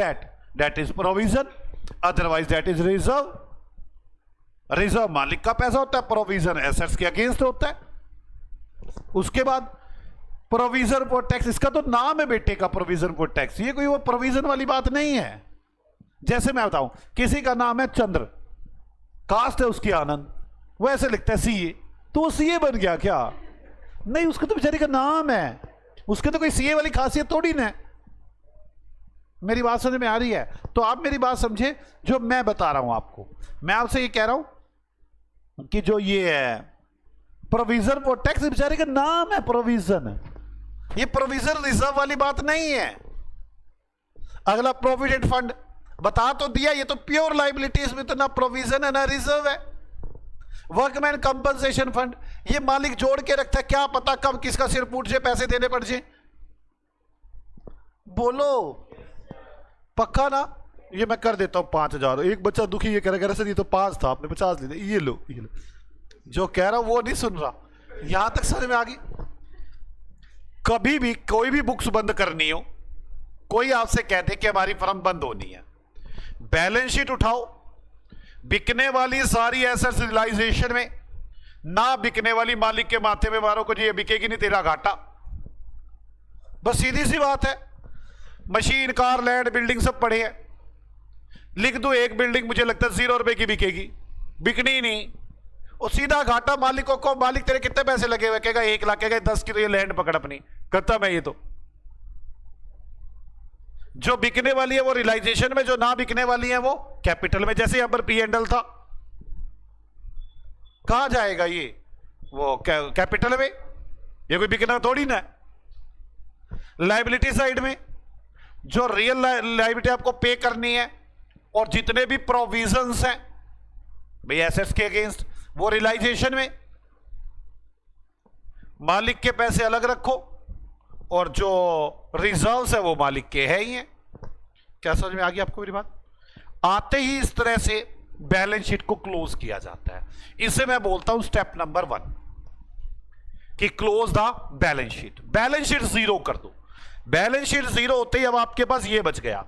that is provision, otherwise that is reserve. Reserve मालिक का पैसा होता है, प्रोविजन एसेट्स के अगेंस्ट होता है। उसके बाद प्रोविजन फॉर टैक्स, इसका तो नाम है बेटे का प्रोविजन फॉर टैक्स, ये कोई वो प्रोविजन वाली बात नहीं है। जैसे मैं बताऊं, किसी का नाम है चंद्र, कास्ट है उसकी आनंद, वो ऐसे लिखता है सीए, तो वो सीए बन गया क्या? नहीं, उसका तो बेचारे का नाम है, उसके तो कोई सीए वाली खासियत थोड़ी ना है। मेरी बात समझ में आ रही है? तो आप मेरी बात समझे जो मैं बता रहा हूं आपको। मैं आपसे ये कह रहा हूं कि जो ये है प्रोविजन फॉर टैक्स, बेचारे का नाम है प्रोविजन, ये प्रोविजन रिजर्व वाली बात नहीं है। अगला प्रोविडेंट फंड बता तो दिया, ये तो प्योर लाइबिलिटीज में तो ना प्रोविजन है ना रिजर्व है। वर्कमैन कंपनसेशन फंड, ये मालिक जोड़ के रखता है, क्या पता कब किसका सिर फूट जाए, पैसे देने पड़ जाए। बोलो पक्का ना? ये मैं कर देता हूं 5,000। एक बच्चा दुखी ये कह रहा सर ये तो 5 था, आपने 50 ले दिया, ये लो ये लो। जो कह रहा वो नहीं सुन रहा। यहां तक समझ में आ गई? कभी भी कोई भी बुक्स बंद करनी हो, कोई आपसे कह दे कि हमारी फर्म बंद होनी है, बैलेंस शीट उठाओ, बिकने वाली सारी एसेट्स रियलाइजेशन में, ना बिकने वाली मालिक के माथे में मारो को जी ये बिकेगी नहीं तेरा घाटा। बस सीधी सी बात है। मशीन, कार, लैंड, बिल्डिंग सब पड़े हैं, लिख दो एक बिल्डिंग मुझे लगता है 0 रुपए की बिकेगी, बिकनी ही नहीं, और सीधा घाटा मालिकों को। मालिक तेरे कितने पैसे लगे हुए? कहेगा 1 लाख, कहेगा 10 की तो ये लैंड पकड़ अपनी, खत्म है ये तो। जो बिकने वाली है वो रियलाइजेशन में, जो ना बिकने वाली है वो कैपिटल में। जैसे यहां पर P&L था, कहां जाएगा ये? वो कैपिटल में, ये कोई बिकना थोड़ी ना है। लायबिलिटी साइड में जो रियल लायबिलिटी आपको पे करनी है और जितने भी प्रोविजंस हैं भाई एसेट्स के अगेंस्ट, वो रियलाइजेशन में। मालिक के पैसे अलग रखो और जो रिजर्व्स है वो मालिक के है ही हैं। क्या समझ में आ गई आपको मेरी बात? आते ही इस तरह से बैलेंस शीट को क्लोज किया जाता है। इसे मैं बोलता हूं स्टेप नंबर 1 कि close the balance sheet. Balance sheet 0 कर दो। बैलेंस शीट 0 होते ही अब आपके पास ये बच गया।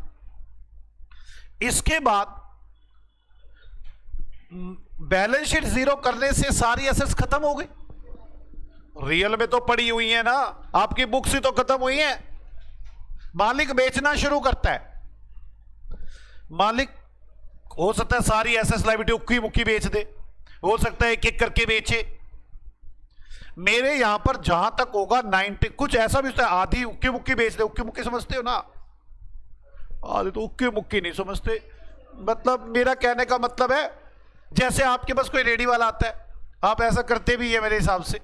इसके बाद बैलेंस शीट 0 करने से सारी एसेट्स खत्म हो गई। रियल में तो पड़ी हुई है ना, आपकी बुक्स ही तो खत्म हुई है। मालिक बेचना शुरू करता है। मालिक हो सकता है सारी एसेट्स लायबिलिटी उक्की मुक्की बेच दे, हो सकता है एक एक करके बेचे। मेरे यहां पर जहां तक होगा 90, कुछ ऐसा भी होता है आधी उक्की मुक्की बेच दे। उक्की मुक्की समझते हो ना? आधी तो उक्की मुक्की नहीं समझते। मतलब मेरा कहने का मतलब है जैसे आपके पास कोई रेडी वाला आता है, आप ऐसा करते भी है मेरे हिसाब से,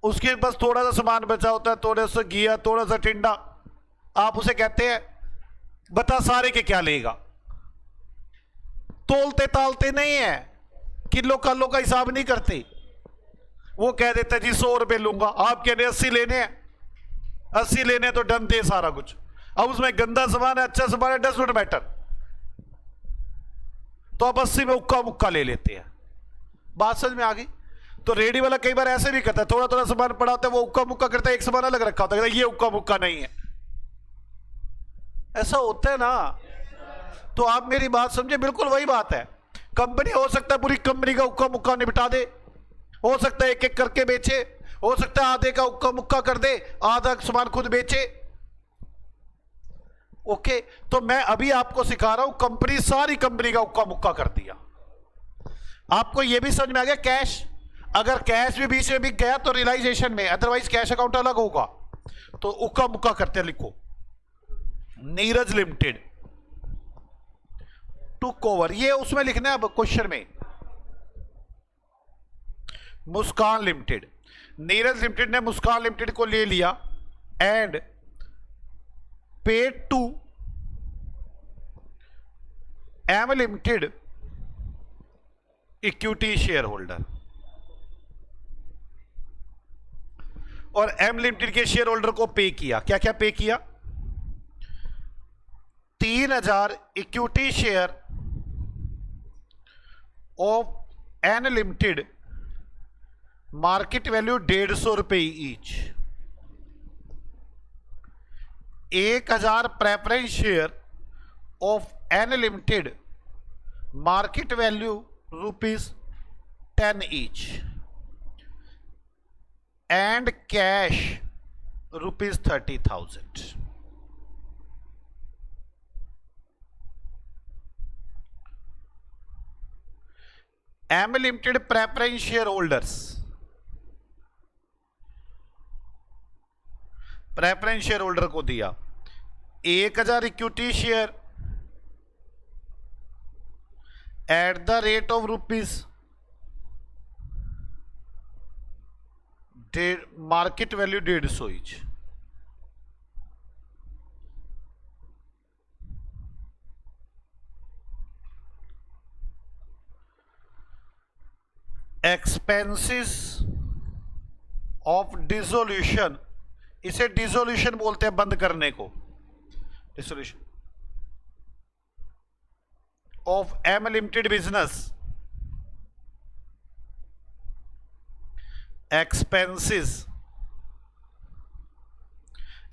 उसके पास थोड़ा सा सामान बचा होता है, थोड़ा सा घिया, थोड़ा सा टिंडा, आप उसे कहते हैं बता सारे के क्या लेगा। तोलते तालते नहीं है, किलो कालो का हिसाब नहीं करते। वो कह देता है जी 100 रुपए लूंगा, आप कह रहे 80 लेने हैं, 80 लेने तो डन दे सारा कुछ। अब उसमें गंदा सामान है, अच्छा सामान है, डजंट मैटर, तो आप 80 में उक्का मुक्का ले लेते हैं। बात समझ में आ गई? तो रेडी वाला कई बार ऐसे भी करता है, थोड़ा थोड़ा सामान पड़ा होता है, वो उक्का मुक्का करता है, एक सामान अलग रखा होता है, ये उक्का मुक्का नहीं है। ऐसा होता है ना? तो आप मेरी बात समझे, बिल्कुल वही बात है। कंपनी हो सकता है पूरी कंपनी का उक्का मुक्का निपटा दे, हो सकता है एक एक करके बेचे, हो सकता है आधे का उक्का मुक्का कर दे, आधा सामान खुद बेचे। ओके, तो मैं अभी आपको सिखा रहा हूं कंपनी, सारी कंपनी का उक्का मुक्का कर दिया। आपको यह भी समझ में आ गया कैश, अगर कैश भी बीच में बिक गया तो रियलाइजेशन में, अदरवाइज कैश अकाउंट अलग होगा। तो उक्का मुक्का करते लिखो, नीरज लिमिटेड टुक ओवर, ये उसमें लिखना है अब क्वेश्चन में। मुस्कान लिमिटेड, नीरज लिमिटेड ने मुस्कान लिमिटेड को ले लिया and paid to M limited equity share holder, और एम लिमिटेड के शेयर होल्डर को पे किया। क्या क्या पे किया? 3,000 equity share of N limited, market value 150 रुपए each. 1,000 preference share of N limited, market value ₹10 each, and cash ₹30,000। M limited preference share holders, preference share holder को दिया 1,000 equity share at the rate of market value 150 each. Expenses of dissolution, इसे dissolution बोलते हैं बंद करने को। Dissolution of M Limited business expenses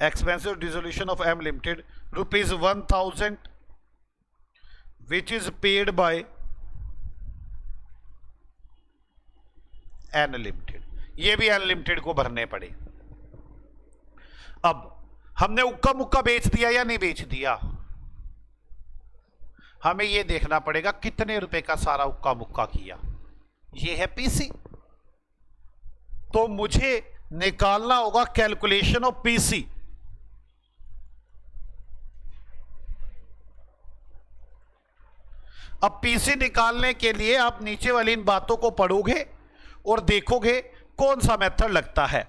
of dissolution of M Limited rupees 1000 which is paid by N Limited. ये भी N Limited को भरने पड़े। अब हमने उक्का मुक्का बेच दिया या नहीं बेच दिया, हमें यह देखना पड़ेगा कितने रुपए का सारा उक्का मुक्का किया। यह है पीसी, तो मुझे निकालना होगा कैलकुलेशन ऑफ पीसी। अब पीसी निकालने के लिए आप नीचे वाली इन बातों को पढ़ोगे और देखोगे कौन सा मेथड लगता है।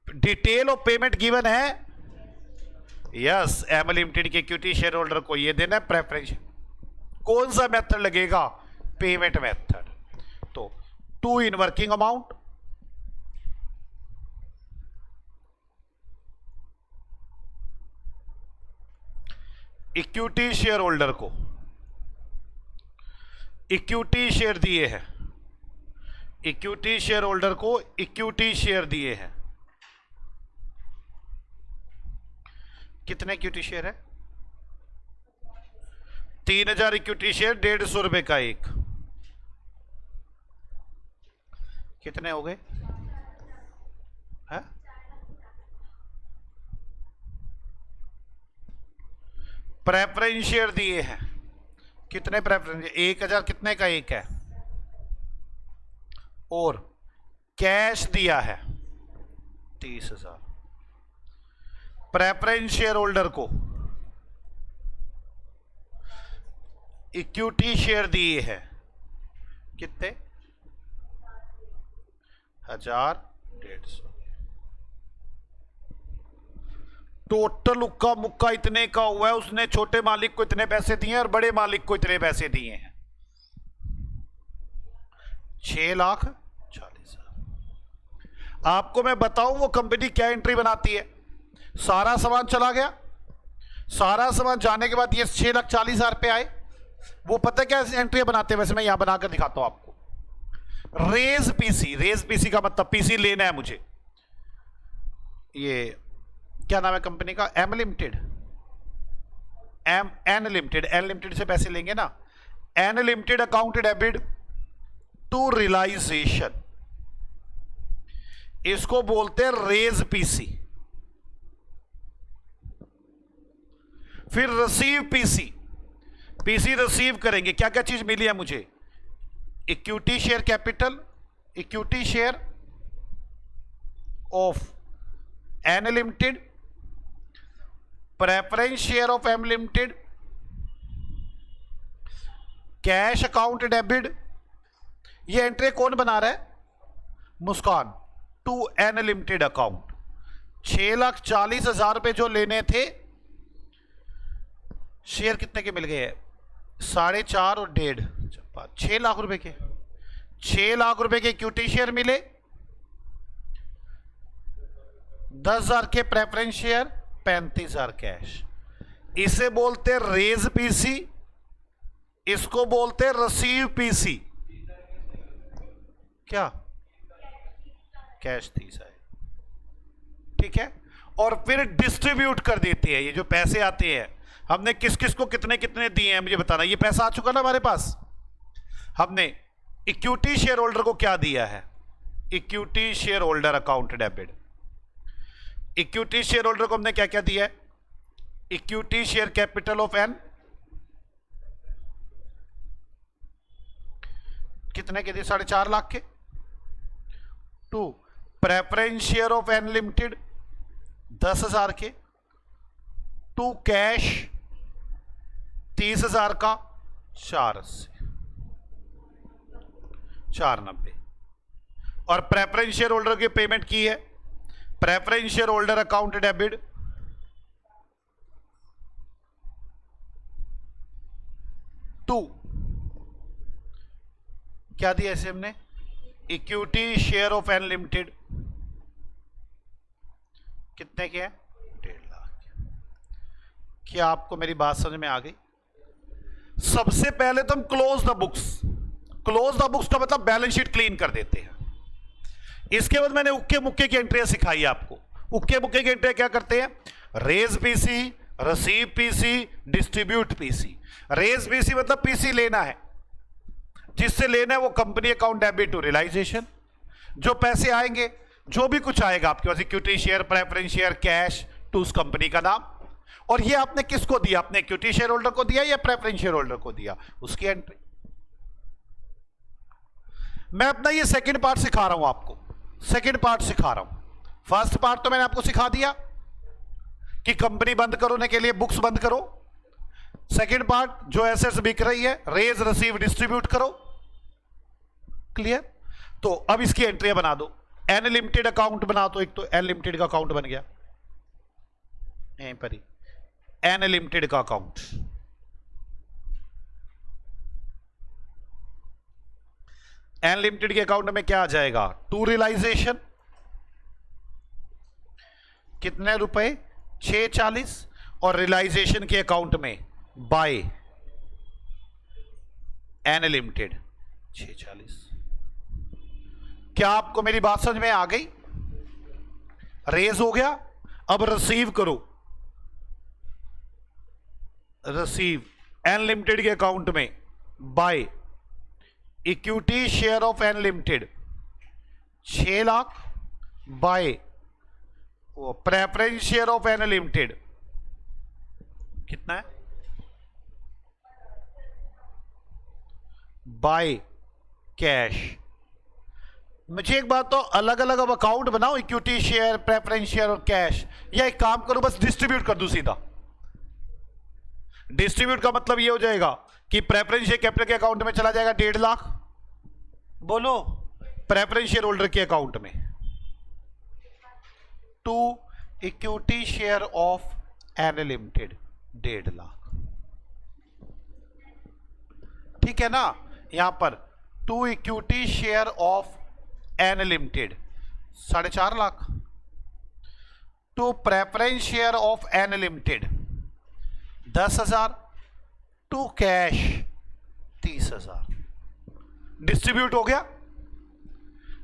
डिटेल ऑफ पेमेंट गिवन है, यस, एम लिमिटेड के इक्विटी शेयर होल्डर को यह देना है प्रेफरेंस। कौन सा मेथड लगेगा, पेमेंट मेथड। तो 2 in working amount, equity share holder को इक्विटी शेयर दिए हैं, इक्विटी शेयर होल्डर को इक्विटी शेयर दिए हैं। कितने इक्विटी शेयर है, 3000 इक्विटी शेयर, 150 रुपए का एक, कितने हो गए, है? प्रेफरेंस शेयर दिए हैं, कितने प्रेफरेंस, 1000 कितने का एक है, और कैश दिया है 30,000। प्रेफरेंस शेयर होल्डर को इक्विटी शेयर दिए हैं, कितने, 1,150। टोटल उक्का मुक्का इतने का हुआ है। उसने छोटे मालिक को इतने पैसे दिए और बड़े मालिक को इतने पैसे दिए हैं, 6,40,000। आपको मैं बताऊं वो कंपनी क्या एंट्री बनाती है। सारा सामान चला गया, सारा सामान जाने के बाद ये 6,40,000 रुपए आए। वो पता क्या एंट्री बनाते हैं, वैसे मैं यहां बनाकर दिखाता हूं आपको। रेज पीसी, रेज पीसी का मतलब पीसी लेना है मुझे। ये क्या नाम है कंपनी का, M limited, N limited, N limited से पैसे लेंगे ना। N limited account debit to realisation, इसको बोलते हैं रेज पीसी। फिर रिसीव पीसी, पीसी रिसीव करेंगे। क्या क्या चीज मिली है मुझे, equity share capital, equity share of N limited, preference share of M limited, cash account debit. ये एंट्री कौन बना रहा है, Muskan, to N limited account. 6,40,000 रुपए जो लेने थे, शेयर कितने के मिल गए हैं, 4.5 और 1.5, 6 लाख रुपए के, 6 लाख रुपए के इक्विटी शेयर मिले, 10,000 के प्रेफरेंस शेयर, 35,000 कैश। इसे बोलते रेज पीसी, इसको बोलते रिसीव पीसी। क्या, कैश 30 है, ठीक है। और फिर डिस्ट्रीब्यूट कर देते हैं। ये जो पैसे आते हैं, हमने किस किस को कितने कितने दिए हैं मुझे बताना। ये पैसा आ चुका ना हमारे पास, हमने इक्विटी शेयर होल्डर को क्या दिया है, equity share holder account debit. Equity share holder को हमने क्या क्या दिया है, equity share capital of N, कितने के दिए, 4.5 लाख के। 2 preference share of N limited 10,000 के। 2 कैश 30,000 का, 490। और प्रेफरेंस शेयर होल्डर की पेमेंट की है, preference share holder account debit 2, क्या दिया इसे हमने, equity share of N limited, कितने के हैं, 1.5 लाख। क्या आपको मेरी बात समझ में आ गई? सबसे पहले तो हम close the books, close the books का मतलब बैलेंस शीट क्लीन कर देते हैं। इसके बाद मैंने उक्के मुक्के की एंट्रियां सिखाई आपको। उक्के मुक्के की एंट्रियां क्या करते हैं? Raise PC, receive PC, distribute PC. Raise PC मतलब पीसी लेना है, जिससे लेना है वो company account debit to realisation. जो पैसे आएंगे, जो भी कुछ आएगा आपके पास, equity share, preference share, cash, to उस कंपनी का नाम। और ये आपने किसको दिया? अपने इक्विटी शेयर होल्डर को दिया या प्रेफरेंस शेयर होल्डर को दिया, उसकी एंट्री। मैं अपना ये सेकंड पार्ट सिखा रहा हूं आपको, सेकंड पार्ट सिखा रहा हूं। फर्स्ट पार्ट तो मैंने आपको सिखा दिया कि कंपनी बंद करने के लिए बुक्स बंद करो। सेकंड पार्ट, जो एसेट्स बिक रही है, रेज, रिसीव, डिस्ट्रीब्यूट करो। क्लियर? तो अब इसकी एंट्री बना दो। एन लिमिटेड अकाउंट बना दो। एक तो एन लिमिटेड का अकाउंट बन गया यहीं पर ही, एन लिमिटेड का अकाउंट। एन लिमिटेड के अकाउंट में क्या आ जाएगा? टू रियलाइजेशन, कितने रुपए? 640। और रियलाइजेशन के अकाउंट में बाय एन लिमिटेड 640। क्या आपको मेरी बात समझ में आ गई? रेज हो गया, अब रिसीव करो। रिसीव एन लिमिटेड के अकाउंट में by equity share of N limited 6 lakh, by preference share of N limited कितना है? By cash. मुझे एक बात तो, अलग अलग अब अकाउंट बनाओ, इक्विटी शेयर, प्रेफरेंस शेयर और कैश, या एक काम करो बस डिस्ट्रीब्यूट कर दूं सीधा। डिस्ट्रीब्यूट का मतलब ये हो जाएगा कि प्रेफरेंस शेयर कैपिटल के अकाउंट में चला जाएगा 1.5 लाख, बोलो, प्रेफरेंस शेयर होल्डर के अकाउंट में, to equity share of N limited 1.5 lakh. ठीक है ना? यहां पर to equity share of N limited 4.5 lakh, to preference share of N limited 10,000, to cash 30,000। Distribute हो गया।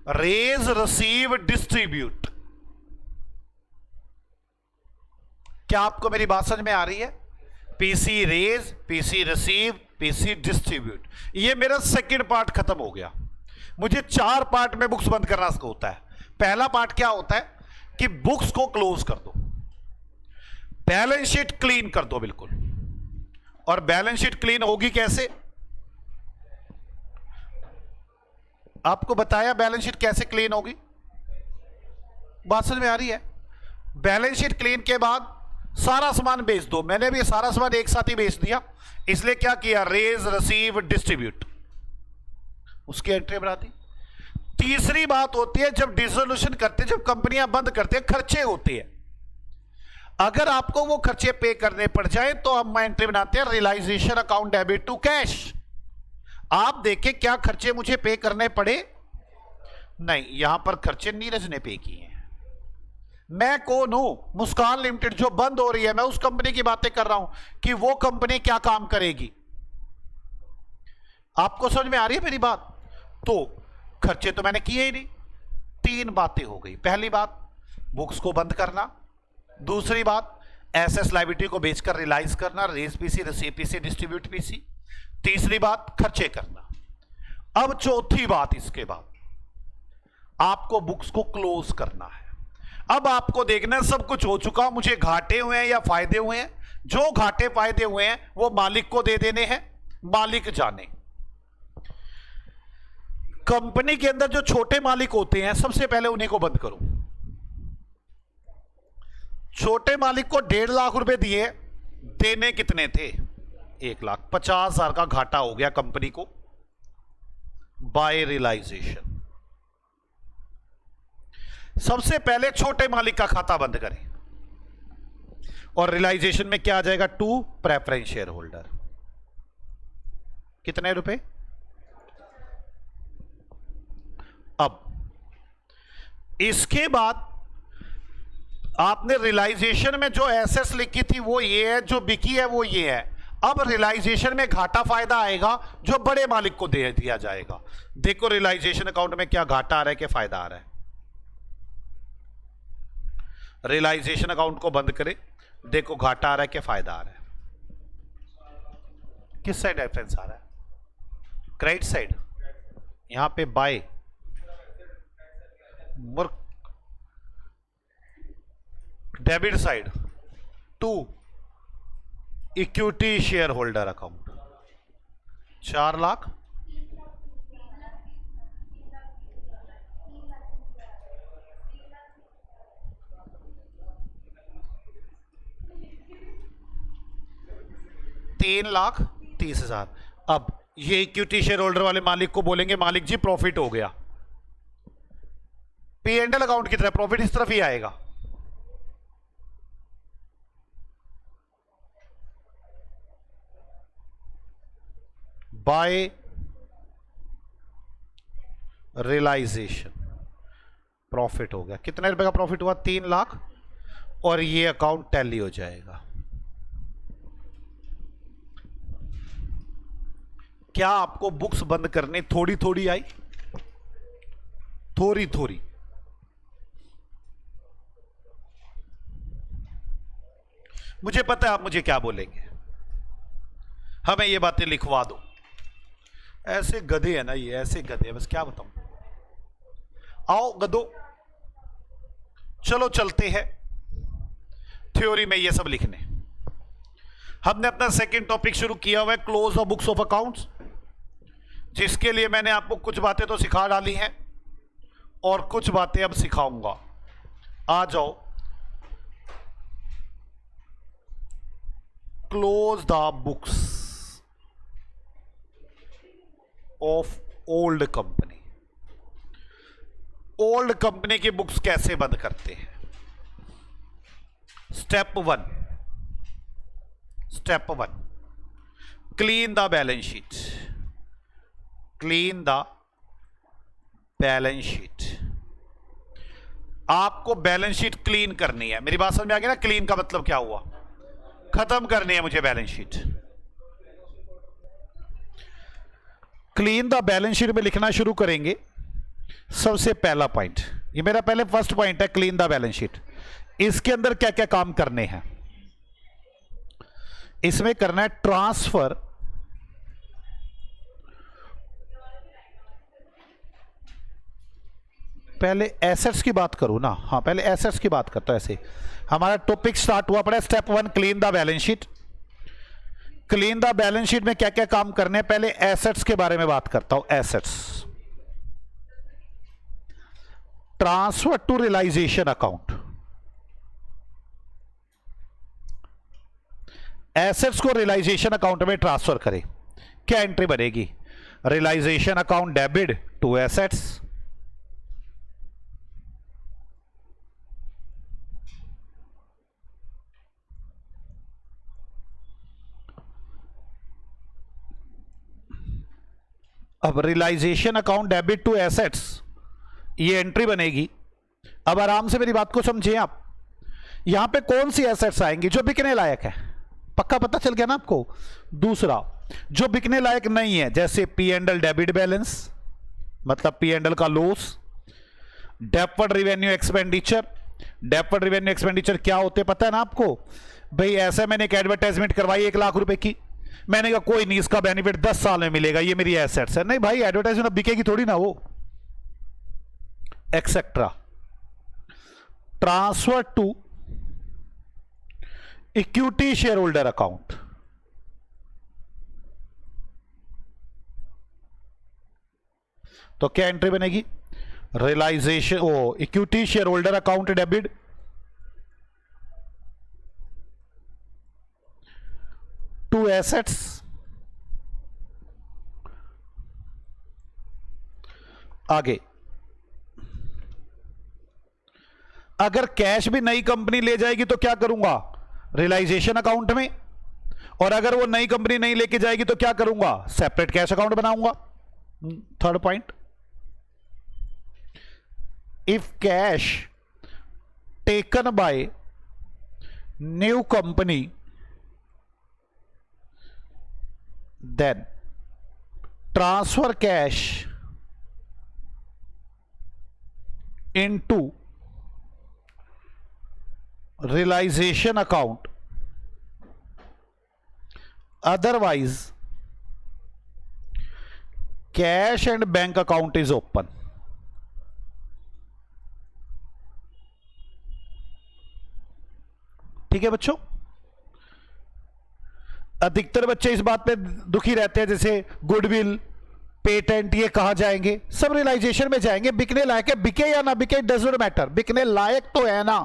Raise, receive, distribute. क्या आपको मेरी बात समझ में आ रही है? PC raise, PC receive, PC distribute. ये मेरा सेकंड पार्ट खत्म हो गया। मुझे 4 पार्ट में बुक्स बंद करना होता है। पहला पार्ट क्या होता है कि बुक्स को क्लोज कर दो, बैलेंस शीट क्लीन कर दो बिल्कुल। और बैलेंस शीट क्लीन होगी कैसे? आपको बताया बैलेंस शीट कैसे क्लीन होगी, बात समझ में आ रही है? बैलेंस शीट क्लीन के बाद सारा सामान बेच दो। मैंने भी सारा सामान एक साथ ही बेच दिया, इसलिए क्या किया? रेज, रिसीव, डिस्ट्रीब्यूट, उसकी एंट्री बना दी। तीसरी बात होती है जब डिसोल्यूशन करते, जब कंपनियां बंद करते हैं, खर्चे होते हैं। अगर आपको वो खर्चे पे करने पड़ जाए तो हम एंट्री बनाते हैं realisation account debit to cash. आप देखें क्या खर्चे मुझे पे करने पड़े? नहीं, यहां पर खर्चे नीरज ने पे किए हैं। मैं कौन हूं? मुस्कान लिमिटेड जो बंद हो रही है, मैं उस कंपनी की बातें कर रहा हूं कि वो कंपनी क्या काम करेगी। आपको समझ में आ रही है मेरी बात? तो खर्चे तो मैंने किए ही नहीं। 3 बातें हो गई। पहली बात बुक्स को बंद करना, दूसरी बात एसेट्स लायबिलिटी को बेचकर रियलाइज करना, raise PC, receive PC, distribute PC, तीसरी बात खर्चे करना। अब चौथी बात, इसके बाद आपको बुक्स को क्लोज करना है। अब आपको देखना है सब कुछ हो चुका, मुझे घाटे हुए हैं या फायदे हुए हैं। जो घाटे फायदे हुए हैं वो मालिक को दे देने हैं, मालिक जाने। कंपनी के अंदर जो छोटे मालिक होते हैं सबसे पहले उन्हीं को बंद करो। छोटे मालिक को 1.5 लाख रुपए दिए, देने कितने थे? 1 लाख। 50,000 का घाटा हो गया कंपनी को बाय रियलाइजेशन। सबसे पहले छोटे मालिक का खाता बंद करें और रियलाइजेशन में क्या आ जाएगा? To preference share holder. कितने रुपए? अब इसके बाद आपने रियलाइजेशन में जो एसेट्स लिखी थी वो ये है, जो बिकी है वो ये है। अब रियलाइजेशन में घाटा फायदा आएगा जो बड़े मालिक को दे दिया जाएगा। देखो रियलाइजेशन अकाउंट में क्या घाटा आ रहा है, क्या फायदा आ रहा है। रियलाइजेशन अकाउंट को बंद करें, देखो घाटा आ रहा है, क्या फायदा आ रहा है। किस साइड रेफरेंस आ रहा है? Credit side. यहां पे बाय मूर्ख, debit side to equity share holder account 4 lakh. $3,30,000। अब ये इक्विटी शेयर होल्डर वाले मालिक को बोलेंगे मालिक जी प्रॉफिट हो गया। P&L अकाउंट की तरह प्रॉफिट इस तरफ ही आएगा। बाय रियलाइजेशन प्रॉफिट हो गया। कितने रुपए का प्रॉफिट हुआ? 3 लाख। और ये अकाउंट टैली हो जाएगा। क्या आपको बुक्स बंद करने थोड़ी थोड़ी आई? थोड़ी थोड़ी। मुझे पता है आप मुझे क्या बोलेंगे, हमें ये बातें लिखवा दो। ऐसे गधे है ना ये, ऐसे गधे, बस क्या बताऊं। आओ गधो, चलो चलते हैं थ्योरी में ये सब लिखने। हमने अपना सेकंड टॉपिक शुरू किया हुआ है close of books of accounts, जिसके लिए मैंने आपको कुछ बातें तो सिखा डाली हैं और कुछ बातें अब सिखाऊंगा। आ जाओ। Close the books of old company. Old company की बुक्स कैसे बंद करते हैं? Step one, clean the balance sheet. Clean the balance sheet. आपको बैलेंस शीट क्लीन करनी है। मेरी बात समझ में आ गई ना? क्लीन का मतलब क्या हुआ? खत्म करनी है मुझे balance sheet. Clean the balance sheet में लिखना शुरू करेंगे। सबसे पहला पॉइंट, ये मेरा पहले फर्स्ट पॉइंट है, क्लीन द बैलेंस शीट। इसके अंदर क्या क्या काम करने हैं? इसमें करना है ट्रांसफर पहले एसेट्स की बात करूं ना। हाँ, पहले एसेट्स की बात करता हूं। ऐसे हमारा टॉपिक स्टार्ट हुआ पड़ा step 1 clean the balance sheet. Clean the balance sheet में क्या क्या काम करने हैं? पहले एसेट्स के बारे में बात करता हूं। Assets, transfer to realisation account. Assets को रियलाइजेशन अकाउंट में ट्रांसफर करें, क्या एंट्री बनेगी? Realisation account debit to assets. अब realisation account debit to assets, ये एंट्री बनेगी। अब आराम से मेरी बात को समझिए आप। यहां पे कौन सी एसेट्स आएंगी जो बिकने लायक है? पक्का पता चल गया ना आपको? दूसरा, जो बिकने लायक नहीं है, जैसे P&L डेबिट बैलेंस, मतलब P&L का loss. Deferred revenue expenditure. Deferred revenue expenditure क्या होते पता है ना आपको? भाई ऐसा मैंने एक एडवर्टाइजमेंट करवाई 1 लाख रुपए की, मैंने कहा कोई नहीं, इसका बेनिफिट 10 साल में मिलेगा, ये मेरी एसेट्स है। नहीं भाई, एडवर्टाइजमेंट अब बिकेगी थोड़ी ना वो। Etcetera. Transfer to equity share holder account. तो क्या एंट्री बनेगी? Realisation equity share holder account debit to assets. आगे, अगर कैश भी नई कंपनी ले जाएगी तो क्या करूंगा? रियलाइजेशन अकाउंट में। और अगर वो नई कंपनी नहीं लेके जाएगी तो क्या करूंगा? सेपरेट कैश अकाउंट बनाऊंगा। Third point, if cash taken by new company, then transfer cash into realization account, otherwise cash and bank account is open. ठीक है बच्चों, अधिकतर बच्चे इस बात पे दुखी रहते हैं, जैसे गुडविल, पेटेंट, ये कहां जाएंगे? सब रियलाइजेशन में जाएंगे। बिकने लायक है, बिके या ना बिके डज नॉट मैटर, बिकने लायक तो है ना।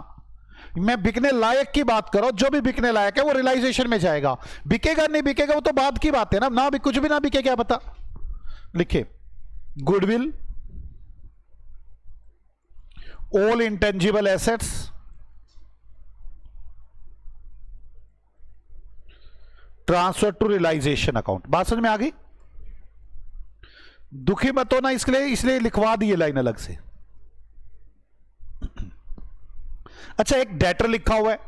मैं बिकने लायक की बात करो, जो भी बिकने लायक है वो रियलाइजेशन में जाएगा। बिकेगा नहीं बिकेगा वो तो बाद की बात है ना, ना भी कुछ भी ना बिके क्या पता। लिखे goodwill, all intangible assets, transfer to realisation account. बात समझ में आ गई? दुखी मत हो ना इसलिए लिखवा दी ये लाइन अलग से। अच्छा, एक डेटर लिखा हुआ है,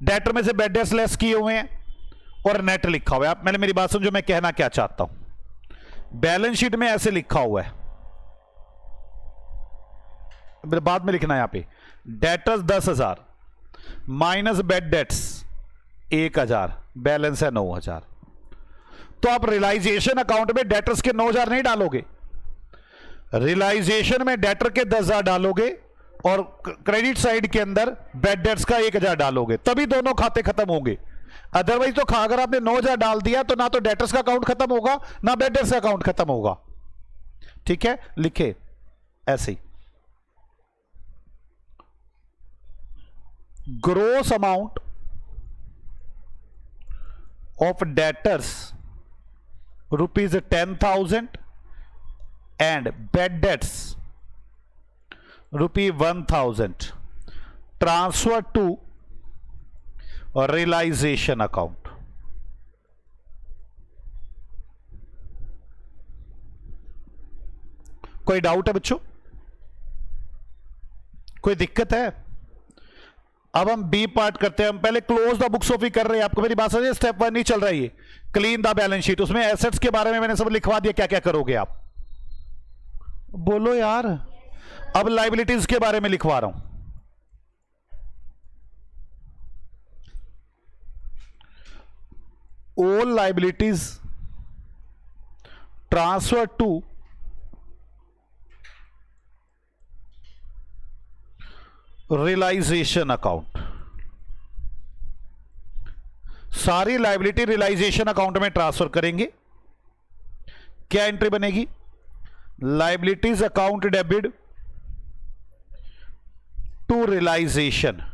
डेटर में से बैड डेट्स लेस किए हुए हैं और नेट लिखा हुआ है। आप मैंने मेरी बात समझो, मैं कहना क्या चाहता हूं। बैलेंस शीट में ऐसे लिखा हुआ है, बाद में लिखना है यहां पे, debtors 10,000 minus bad debts 1,000, balance है 9,000। तो आप रियलाइजेशन अकाउंट में डेटर्स के 9,000 नहीं डालोगे, रियलाइजेशन में डेटर के 10,000 डालोगे और क्रेडिट साइड के अंदर बैड डेट्स का 1,000 डालोगे, तभी दोनों खाते खत्म होंगे। अदरवाइज तो अगर आपने 9,000 डाल दिया तो ना तो डेटर्स का अकाउंट खत्म होगा ना बैड डेट्स का अकाउंट खत्म होगा। ठीक है, लिखे ऐसे ही, gross amount of debtors rupees 10,000 and bad debts rupee 1,000 transfer to realization account। कोई डाउट है बच्चों? कोई दिक्कत है? अब हम बी पार्ट करते हैं। हम पहले क्लोज द बुक्स ऑफ ही कर रहे हैं। आपको मेरी बात समझ? स्टेप 1 नहीं चल रहा है ये, क्लीन द बैलेंस शीट। उसमें एसेट्स के बारे में मैंने सब लिखवा दिया, क्या क्या करोगे आप, बोलो यार। अब लायबिलिटीज के बारे में लिखवा रहा हूं। All liabilities transfer to realisation account. सारी लायबिलिटी रियलाइजेशन अकाउंट में ट्रांसफर करेंगे। क्या एंट्री बनेगी? Liabilities account debit to realization.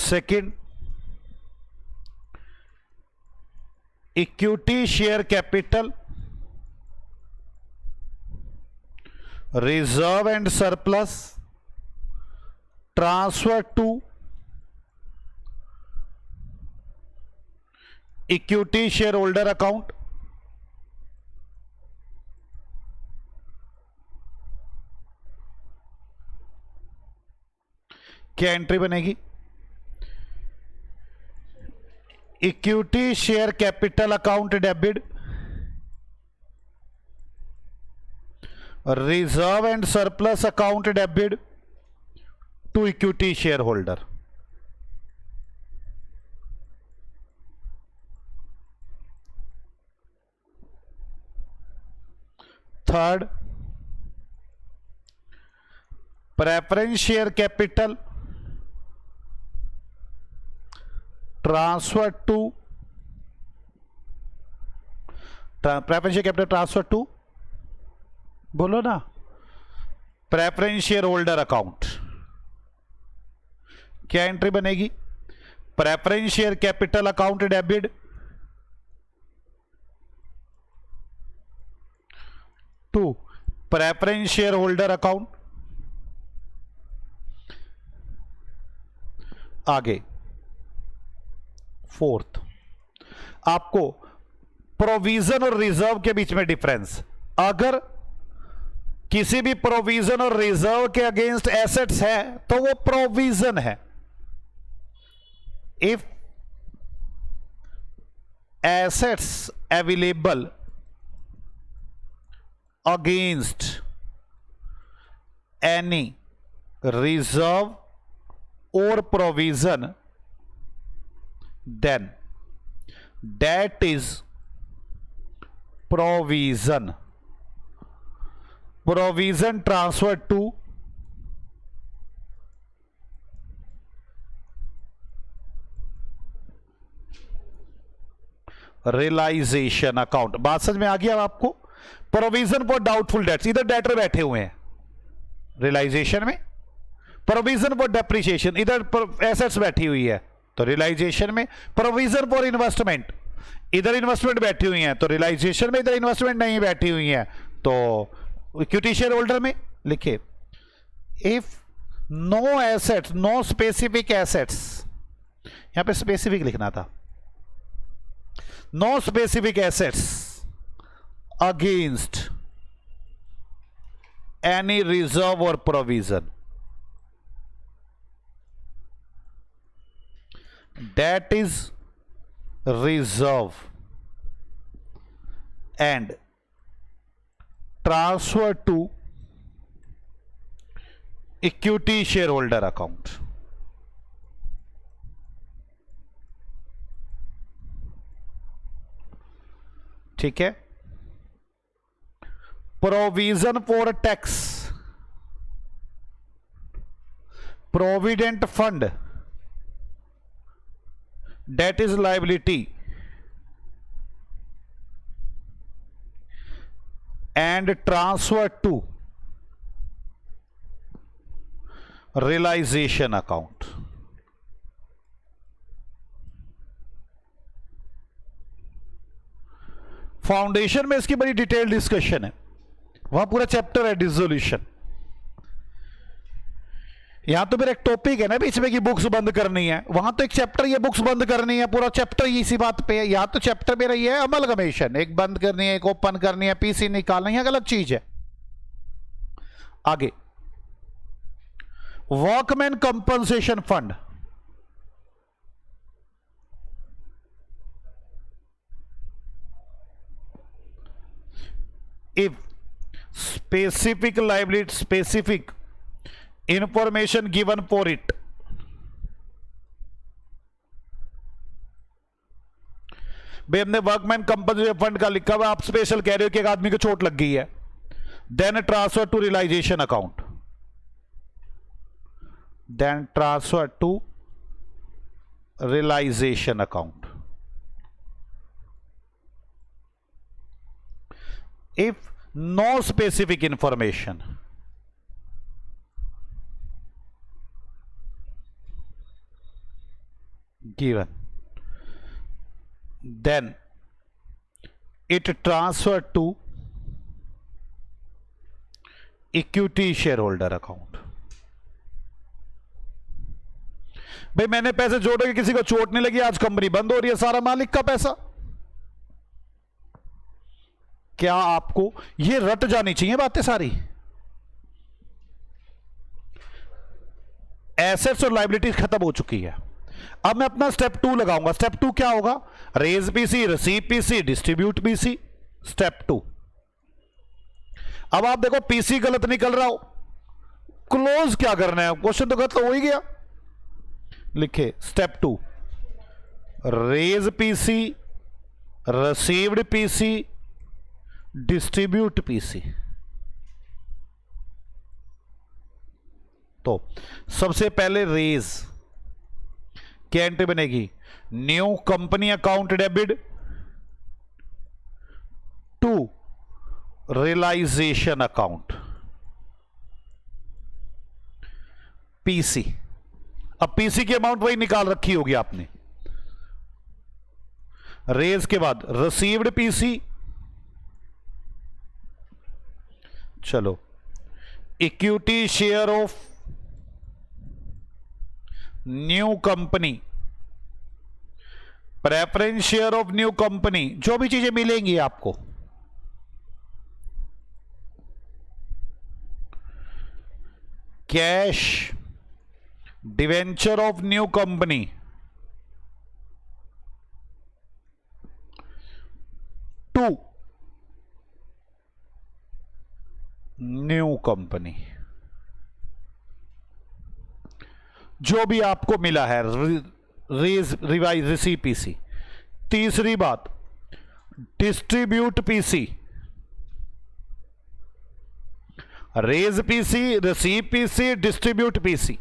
Second, equity share capital, reserve and surplus transfer to equity share holder account. क्या एंट्री बनेगी? Equity share capital account debit, reserve and surplus account debit to equity share holder. Third, preference share capital transfer to preference share capital transfer to, बोलो ना, preference share holder account. क्या entry बनेगी? Preference share capital account debit to preference share holder account. आगे fourth, आपको provision और reserve के बीच में डिफरेंस, अगर किसी भी प्रोविजन और रिजर्व के अगेंस्ट एसेट्स है तो वो प्रोविजन है। If assets available against any reserve और provision, then that is provision. Provision transfer to realisation account. बात समझ में आ गया आपको? प्रोविजन फॉर डाउटफुल डेट्स, इधर डेटर बैठे हुए हैं रियलाइजेशन में। प्रोविजन फॉर डेप्रिसिएशन, इधर एसेट्स बैठी हुई है तो रियलाइजेशन में। प्रोविजन फॉर इन्वेस्टमेंट, इधर इन्वेस्टमेंट बैठी हुई है तो रियलाइजेशन में, इधर इन्वेस्टमेंट नहीं बैठी हुई है तो इक्विटी शेयर होल्डर में। लिखे if no assets, no specific assets, यहां पे स्पेसिफिक लिखना था, no specific assets against any reserve और provision, that is reserve and transfer to equity shareholder account। ठीक है। Provision for tax, provident fund, that is liability and transfer to realization account। Foundation में इसकी बड़ी detail discussion है, वहां पूरा chapter है डिसोल्यूशन। यहां तो मेरा एक टॉपिक है ना बीच में कि बुक्स बंद करनी है, वहां तो एक चैप्टर ये बुक्स बंद करनी है, पूरा चैप्टर इसी बात पे है। यहां तो चैप्टर मेरा ये है अमलगमेशन, एक बंद करनी है, एक ओपन करनी है, पीसी निकालना है, अलग चीज है। आगे workman compensation fund, if specific liability, specific information given for it, भाई हमने वर्कमैन कंपनसेशन फंड का लिखा हुआ, आप स्पेशल कह रहे हो कि एक आदमी को चोट लग गई है, then transfer to realisation account, then transfer to realisation account. If no specific information given, then it transferred to equity shareholder account। भाई मैंने पैसे जोड़े कि किसी को चोट नहीं लगी, आज कंपनी बंद हो रही है, सारा मालिक का पैसा। क्या आपको ये रट जानी चाहिए बातें सारी? एसेट्स और लायबिलिटीज खत्म हो चुकी है, अब मैं अपना स्टेप 2 लगाऊंगा। स्टेप 2 क्या होगा? Raise PC, receive PC, distribute PC. Step 2, अब आप देखो पीसी गलत निकल रहा हो, क्लोज क्या करना है? क्वेश्चन तो गलत हो ही गया। लिखे step 2, raise PC, received PC, distribute PC. तो सबसे पहले रेज क्या एंट्री बनेगी? New company account debit to realisation account, PC. अब पीसी की अमाउंट वही निकाल रखी होगी आपने। रेज के बाद रिसीव्ड पीसी, चलो equity share of new company preference share of new company, जो भी चीजें मिलेंगी आपको, cash debenture of new company to new company, जो भी आपको मिला है, रिवाइज रिसीव पीसी। तीसरी बात, distribute PC, raise PC, receive PC, distribute PC.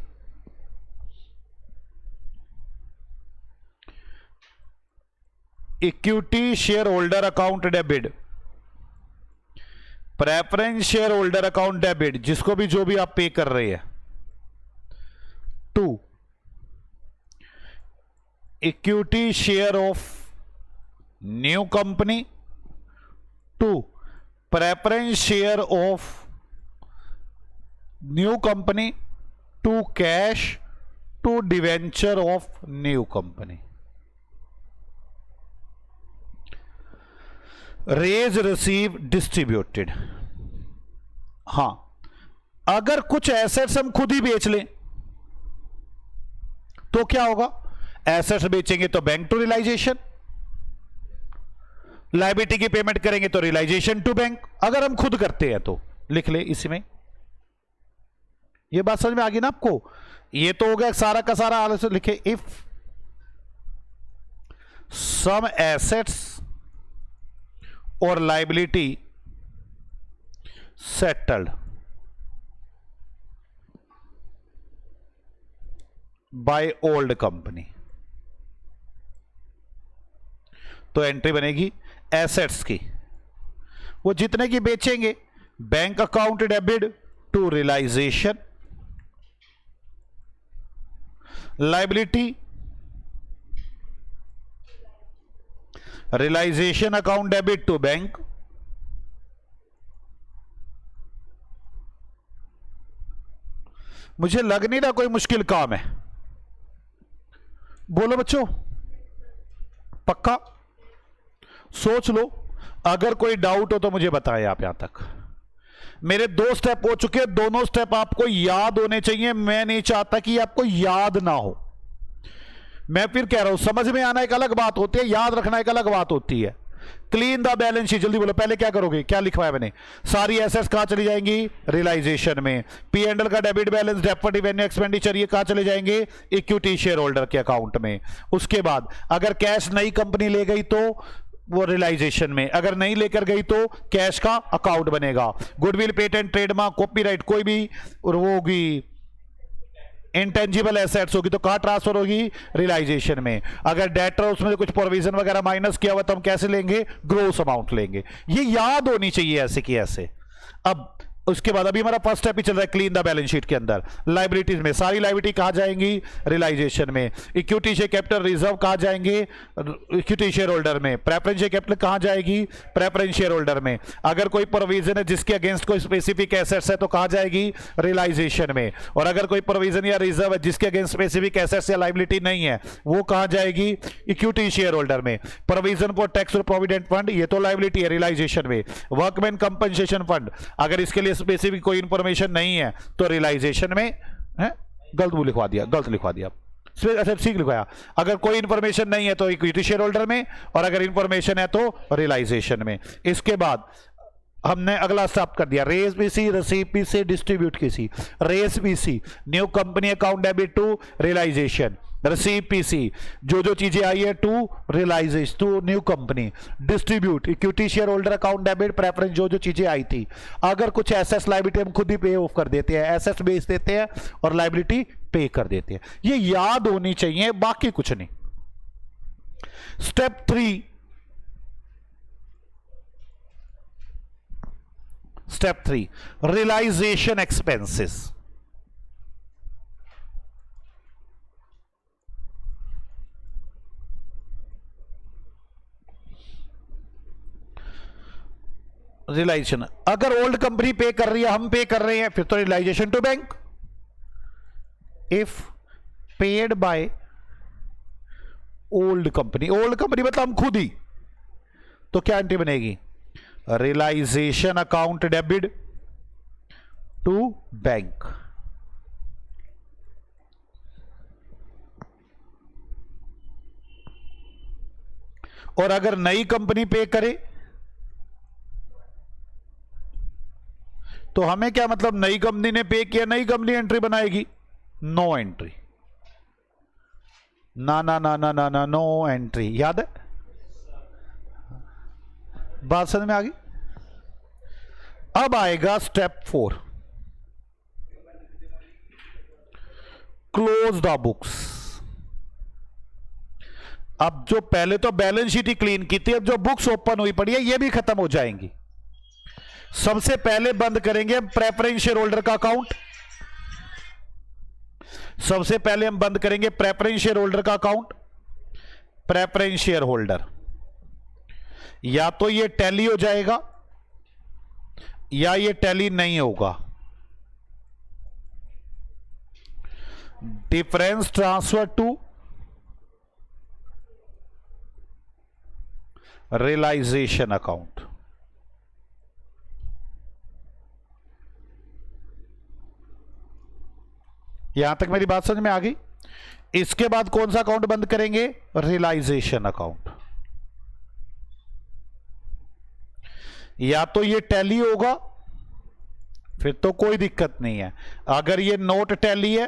Equity share holder account debit, preference share holder account debit, जिसको भी जो भी आप पे कर रहे हैं, to equity share of new company, to preference share of new company, to cash, to debenture of new company. Raise receive distributed. हां, अगर कुछ एसेट्स हम खुद ही बेच लें तो क्या होगा? एसेट्स बेचेंगे तो बैंक टू रियलाइजेशन, लायबिलिटी की पेमेंट करेंगे तो रियलाइजेशन टू बैंक। अगर हम खुद करते हैं तो लिख ले इसमें, यह बात समझ में आ गई ना आपको? ये तो हो गया सारा का सारा। आगे से लिखे, इफ सम एसेट्स और liability settled by old company, तो एंट्री बनेगी एसेट्स की, वो जितने की बेचेंगे, bank account debit to realization, liability realization account debit to bank, मुझे लग नहीं रहा कोई मुश्किल काम है। बोलो बच्चों, पक्का? सोच लो, अगर कोई डाउट हो तो मुझे बताएं आप। यहां तक मेरे 2 स्टेप हो चुके हैं, दोनों स्टेप आपको याद होने चाहिए। मैं नहीं चाहता कि आपको याद ना हो। मैं फिर कह रहा हूं, समझ में आना एक अलग बात होती है, याद रखना एक अलग बात होती है। क्लीन द बैलेंस शीट, जल्दी बोलो, पहले क्या करोगे? क्या लिखवाया मैंने? सारी एसेट्स कहां चली जाएंगी? रियलाइजेशन में। पी एंड एल का debit balance, deferred revenue, expenditure, ये कहां चले जाएंगे? इक्विटी शेयर होल्डर के अकाउंट में। उसके बाद अगर कैश नई कंपनी ले गई तो वो रियलाइजेशन में, अगर नहीं लेकर गई तो कैश का अकाउंट बनेगा। गुडविल, पेटेंट, ट्रेडमार्क, कॉपीराइट, कोई भी वो होगी, इंटेंजिबल एसेट्स होगी तो कहां ट्रांसफर होगी? रियलाइजेशन में। अगर डेटर उसमें कुछ प्रोविजन वगैरह माइनस किया हुआ तो हम कैसे लेंगे? ग्रोस अमाउंट लेंगे। ये याद होनी चाहिए ऐसे की ऐसे। अब उसके बाद अभी हमारा फर्स्ट स्टेप ही चल रहा है क्लीन द बैलेंस शीट के अंदर। लायबिलिटीज में सारी लायबिलिटी कहां जाएंगी? रियलाइजेशन में। इक्विटी शेयर कैपिटल रिजर्व कहां जाएंगे? इक्विटी शेयर होल्डर में। प्रेफरेंस शेयर कैपिटल कहां जाएगी? प्रेफरेंस शेयर होल्डर में। अगर कोई प्रोविजन है जिसके अगेंस्ट कोई स्पेसिफिक एसेट्स है तो कहां जाएगी? रियलाइजेशन में। और अगर कोई प्रोविजन या रिजर्व है जिसके अगेंस्ट स्पेसिफिक एसेट्स या लायबिलिटी नहीं है, वो कहां जाएगी? इक्विटी शेयर होल्डर में। प्रोविजन फॉर टैक्स और प्रोविडेंट फंड, ये तो लायबिलिटी है, रियलाइजेशन में। वर्कमैन कंपनसेशन फंड, अगर इसके लिए स्पेसिफिक कोई इंफॉर्मेशन नहीं है तो रियलाइजेशन में है। गलत लिखवा दिया, गलत लिखवा दिया, ठीक लिखवाया। अगर कोई इंफॉर्मेशन नहीं है तो इक्विटी शेयर होल्डर में, और अगर इंफॉर्मेशन है तो रियलाइजेशन में। इसके बाद हमने अगला स्टेप कर दिया, raise PC, receive PC, distribute PC. Raise PC, new company account debit to realization. Receive PC, जो जो चीजें आई है to realization, to new company. Distribute, equity share holder account debit, preference, जो जो चीजें आई थी। अगर कुछ एसेट्स लायबिलिटी हम खुद ही पे ऑफ कर देते हैं, एसेट्स बेच देते हैं और लायबिलिटी पे कर देते हैं। ये याद होनी चाहिए, बाकी कुछ नहीं। Step 3, step 3, realization expenses. Realization, अगर ओल्ड कंपनी पे कर रही है, हम पे कर रहे हैं, फिर तो realization to bank. If paid by old company, old company मतलब हम खुद ही, तो क्या एंट्री बनेगी? Realisation account debit to bank. और अगर नई कंपनी पे करे तो हमें क्या मतलब, नई कंपनी ने पे किया, नई कंपनी एंट्री बनाएगी, नो एंट्री, ना ना ना ना ना ना, नो एंट्री। याद है? बात समझ में आ गई? अब आएगा स्टेप 4, क्लोज द बुक्स। अब जो पहले तो बैलेंस शीट ही क्लीन की थी, अब जो बुक्स ओपन हुई पड़ी है ये भी खत्म हो जाएंगी। सबसे पहले बंद करेंगे हम प्रेफरेंस शेयर होल्डर का अकाउंट। सबसे पहले हम बंद करेंगे प्रेफरेंस शेयर होल्डर का अकाउंट। प्रेफरेंस शेयर होल्डर या तो ये टैली हो जाएगा या ये टैली नहीं होगा। Difference transfer to realisation account. यहां तक मेरी बात समझ में आ गई? इसके बाद कौन सा अकाउंट बंद करेंगे? Realization account. या तो ये टैली होगा, फिर तो कोई दिक्कत नहीं है। अगर ये नोट टैली है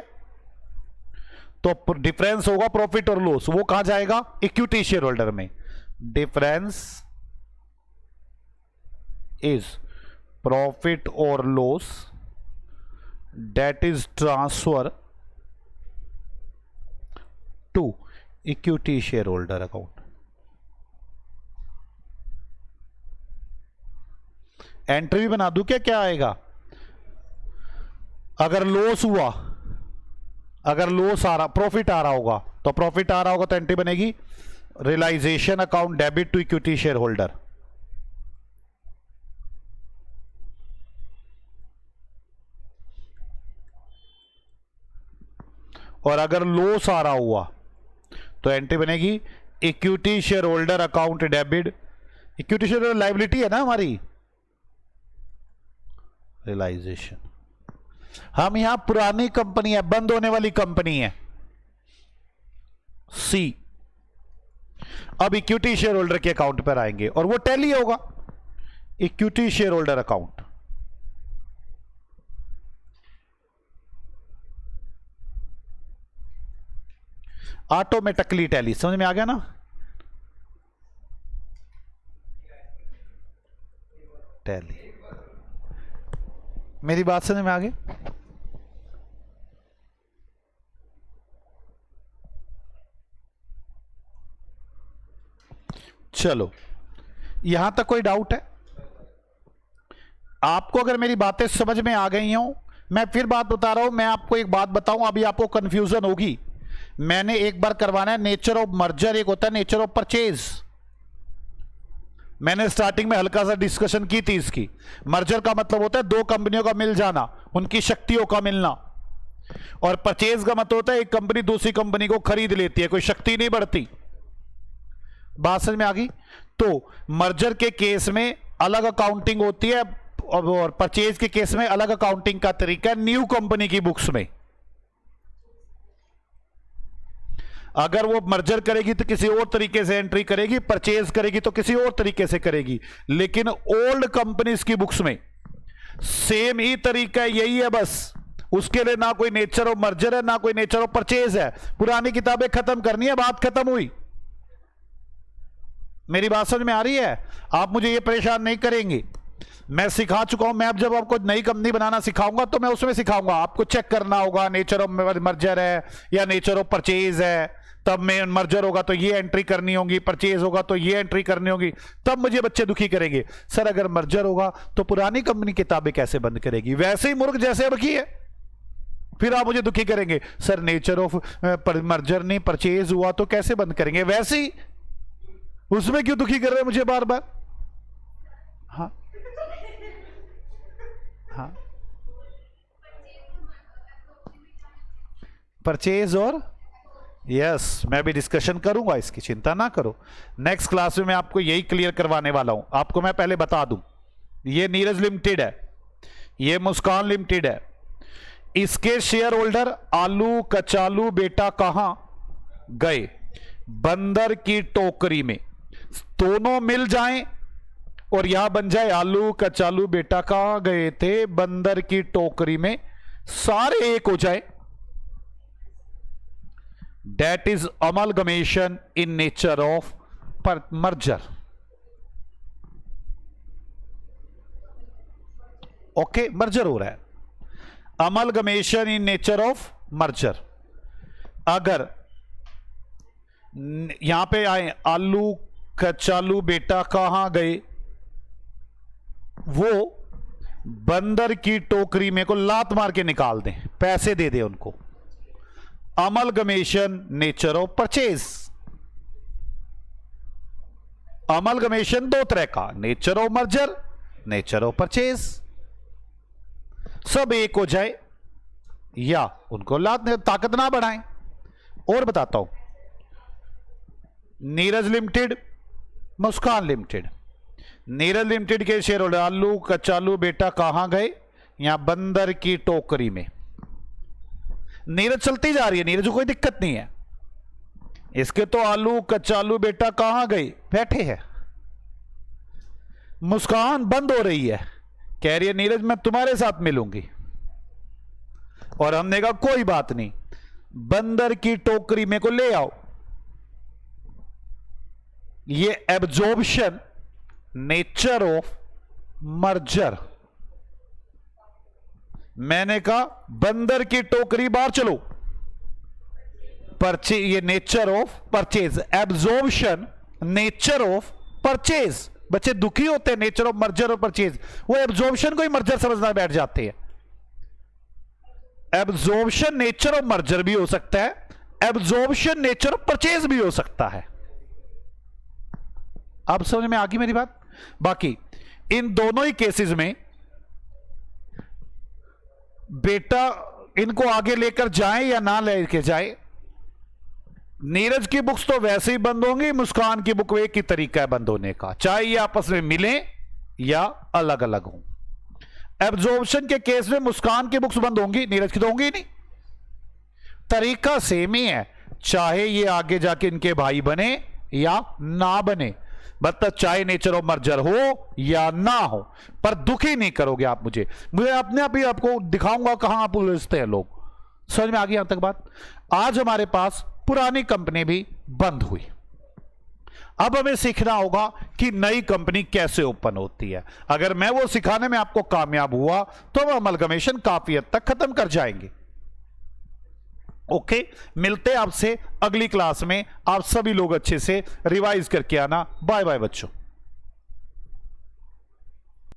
तो डिफरेंस होगा प्रॉफिट और लॉस, वो कहां जाएगा? इक्विटी शेयर होल्डर में। डिफरेंस इज प्रॉफिट और loss that is transfer to equity shareholder account। Entry भी बना दूं क्या? क्या आएगा? अगर लॉस हुआ, अगर लॉस आ रहा, प्रॉफिट आ रहा होगा, तो प्रॉफिट आ रहा होगा तो एंट्री बनेगी realisation account debit to equity share holder. और अगर लॉस आ रहा हुआ तो एंट्री बनेगी equity share holder account debit. Equity share holder liability है ना हमारी, रियलाइजेशन। हम यहां पुरानी कंपनी है, बंद होने वाली कंपनी है सी। अब इक्विटी शेयर होल्डर के अकाउंट पर आएंगे और वो टैली होगा, equity share holder account. Automatically tally. समझ में आ गया ना? टैली। मेरी बात समझ में आ गई? चलो, यहां तक कोई डाउट है आपको? अगर मेरी बातें समझ में आ गई हो, मैं फिर बात बता रहा हूं। मैं आपको एक बात बताऊं, अभी आपको कंफ्यूजन होगी। मैंने एक बार करवाना है नेचर ऑफ मर्जर, एक होता है नेचर ऑफ परचेज। मैंने स्टार्टिंग में हल्का सा डिस्कशन की थी इसकी। मर्जर का मतलब होता है दो कंपनियों का मिल जाना, उनकी शक्तियों का मिलना। और परचेज का मतलब होता है एक कंपनी दूसरी कंपनी को खरीद लेती है, कोई शक्ति नहीं बढ़ती। बात समझ में आ गई? तो मर्जर के केस में अलग अकाउंटिंग होती है और परचेज के केस में अलग अकाउंटिंग का तरीका है न्यू कंपनी की बुक्स में। अगर वो मर्जर करेगी तो किसी और तरीके से एंट्री करेगी, परचेज करेगी तो किसी और तरीके से करेगी। लेकिन ओल्ड कंपनीज की बुक्स में सेम ही तरीका यही है, बस उसके लिए ना कोई नेचर ऑफ मर्जर है ना कोई नेचर ऑफ परचेज है। पुरानी किताबें खत्म करनी है, बात खत्म हुई। मेरी बात समझ में आ रही है? आप मुझे ये परेशान नहीं करेंगे, मैं सिखा चुका हूं। मैं अब जब आपको नई कंपनी बनाना सिखाऊंगा तो मैं उसमें सिखाऊंगा, आपको चेक करना होगा नेचर ऑफ मर्जर है या नेचर ऑफ परचेज है। तब में मर्जर होगा तो ये एंट्री करनी होगी, परचेज होगा तो ये एंट्री करनी होगी। तब मुझे बच्चे दुखी करेंगे, सर अगर मर्जर होगा तो पुरानी कंपनी किताबें कैसे बंद करेगी? वैसे ही मुर्ग जैसे अब की है। फिर आप मुझे दुखी करेंगे, सर नेचर ऑफ मर्जर नहीं परचेज हुआ तो कैसे बंद करेंगे? वैसे ही उसमें क्यों दुखी कर रहे हैं मुझे बार बार? हाँ हाँ, परचेज और यस मैं भी डिस्कशन करूंगा, इसकी चिंता ना करो। नेक्स्ट क्लास में मैं आपको यही क्लियर करवाने वाला हूं। आपको मैं पहले बता दूं, ये नीरज लिमिटेड है, ये मुस्कान लिमिटेड है, इसके शेयर होल्डर आलू कचालू बेटा कहां गए? बंदर की टोकरी में। दोनों मिल जाएं और यहां बन जाए आलू कचालू बेटा कहां गए थे? बंदर की टोकरी में। सारे एक हो जाए, That is amalgamation in nature of merger. Okay, merger हो रहा है, amalgamation in nature of merger. अगर यहां पे आए आलू कचालू बेटा कहां गए, वो बंदर की टोकरी में को लात मार के निकाल दें, पैसे दे दे उनको। Amalgamation nature of purchase. Amalgamation दो तरह का, nature of merger, nature of purchase. सब एक हो जाए या उनको लात ताकत ना बढ़ाएं। और बताता हूं, नीरज लिमिटेड मुस्कान लिमिटेड, नीरज लिमिटेड के शेयर होल्डर आलू कचालू बेटा कहां गए? यहां बंदर की टोकरी में। नीरज चलती जा रही है, नीरज को कोई दिक्कत नहीं है। इसके तो आलू कचालू बेटा कहां गए? बैठे हैं। मुस्कान बंद हो रही है, कह रही है नीरज मैं तुम्हारे साथ मिलूंगी। और हमने कहा कोई बात नहीं, बंदर की टोकरी में को ले आओ। ये एब्जॉर्प्शन नेचर ऑफ मर्जर। मैंने कहा बंदर की टोकरी बाहर चलो, परचेज, ये nature of purchase, absorption nature of purchase. बच्चे दुखी होते हैं नेचर ऑफ मर्जर और परचेज, वो एब्जॉर्प्शन को ही मर्जर समझना बैठ जाते हैं। एब्जॉर्प्शन नेचर ऑफ मर्जर भी हो सकता है, एब्जॉर्प्शन नेचर ऑफ परचेज भी हो सकता है। आप समझ में आ गई मेरी बात? बाकी इन दोनों ही केसेस में बेटा इनको आगे लेकर जाए या ना लेके जाए, नीरज की बुक्स तो वैसे ही बंद होंगी, मुस्कान की बुक एक ही तरीका है बंद होने का, चाहे ये आपस में मिले या अलग अलग हों। एब्जॉर्प्शन के केस में मुस्कान की बुक्स बंद होंगी, नीरज की तो होंगी नहीं। तरीका सेम ही है, चाहे ये आगे जाके इनके भाई बने या ना बने, मतलब चाहे नेचर ऑफ मर्जर हो या ना हो, पर दुखी नहीं करोगे आप मुझे अपने आप ही आपको दिखाऊंगा कहां आप उलझते हैं लोग। समझ में आ गई यहां तक बात? आज हमारे पास पुरानी कंपनी भी बंद हुई, अब हमें सीखना होगा कि नई कंपनी कैसे ओपन होती है। अगर मैं वो सिखाने में आपको कामयाब हुआ तो हम अमलगमेशन काफी हद तक खत्म कर जाएंगे। ओके, मिलते हैं आपसे अगली क्लास में। आप सभी लोग अच्छे से रिवाइज करके आना। बाय बाय बच्चों।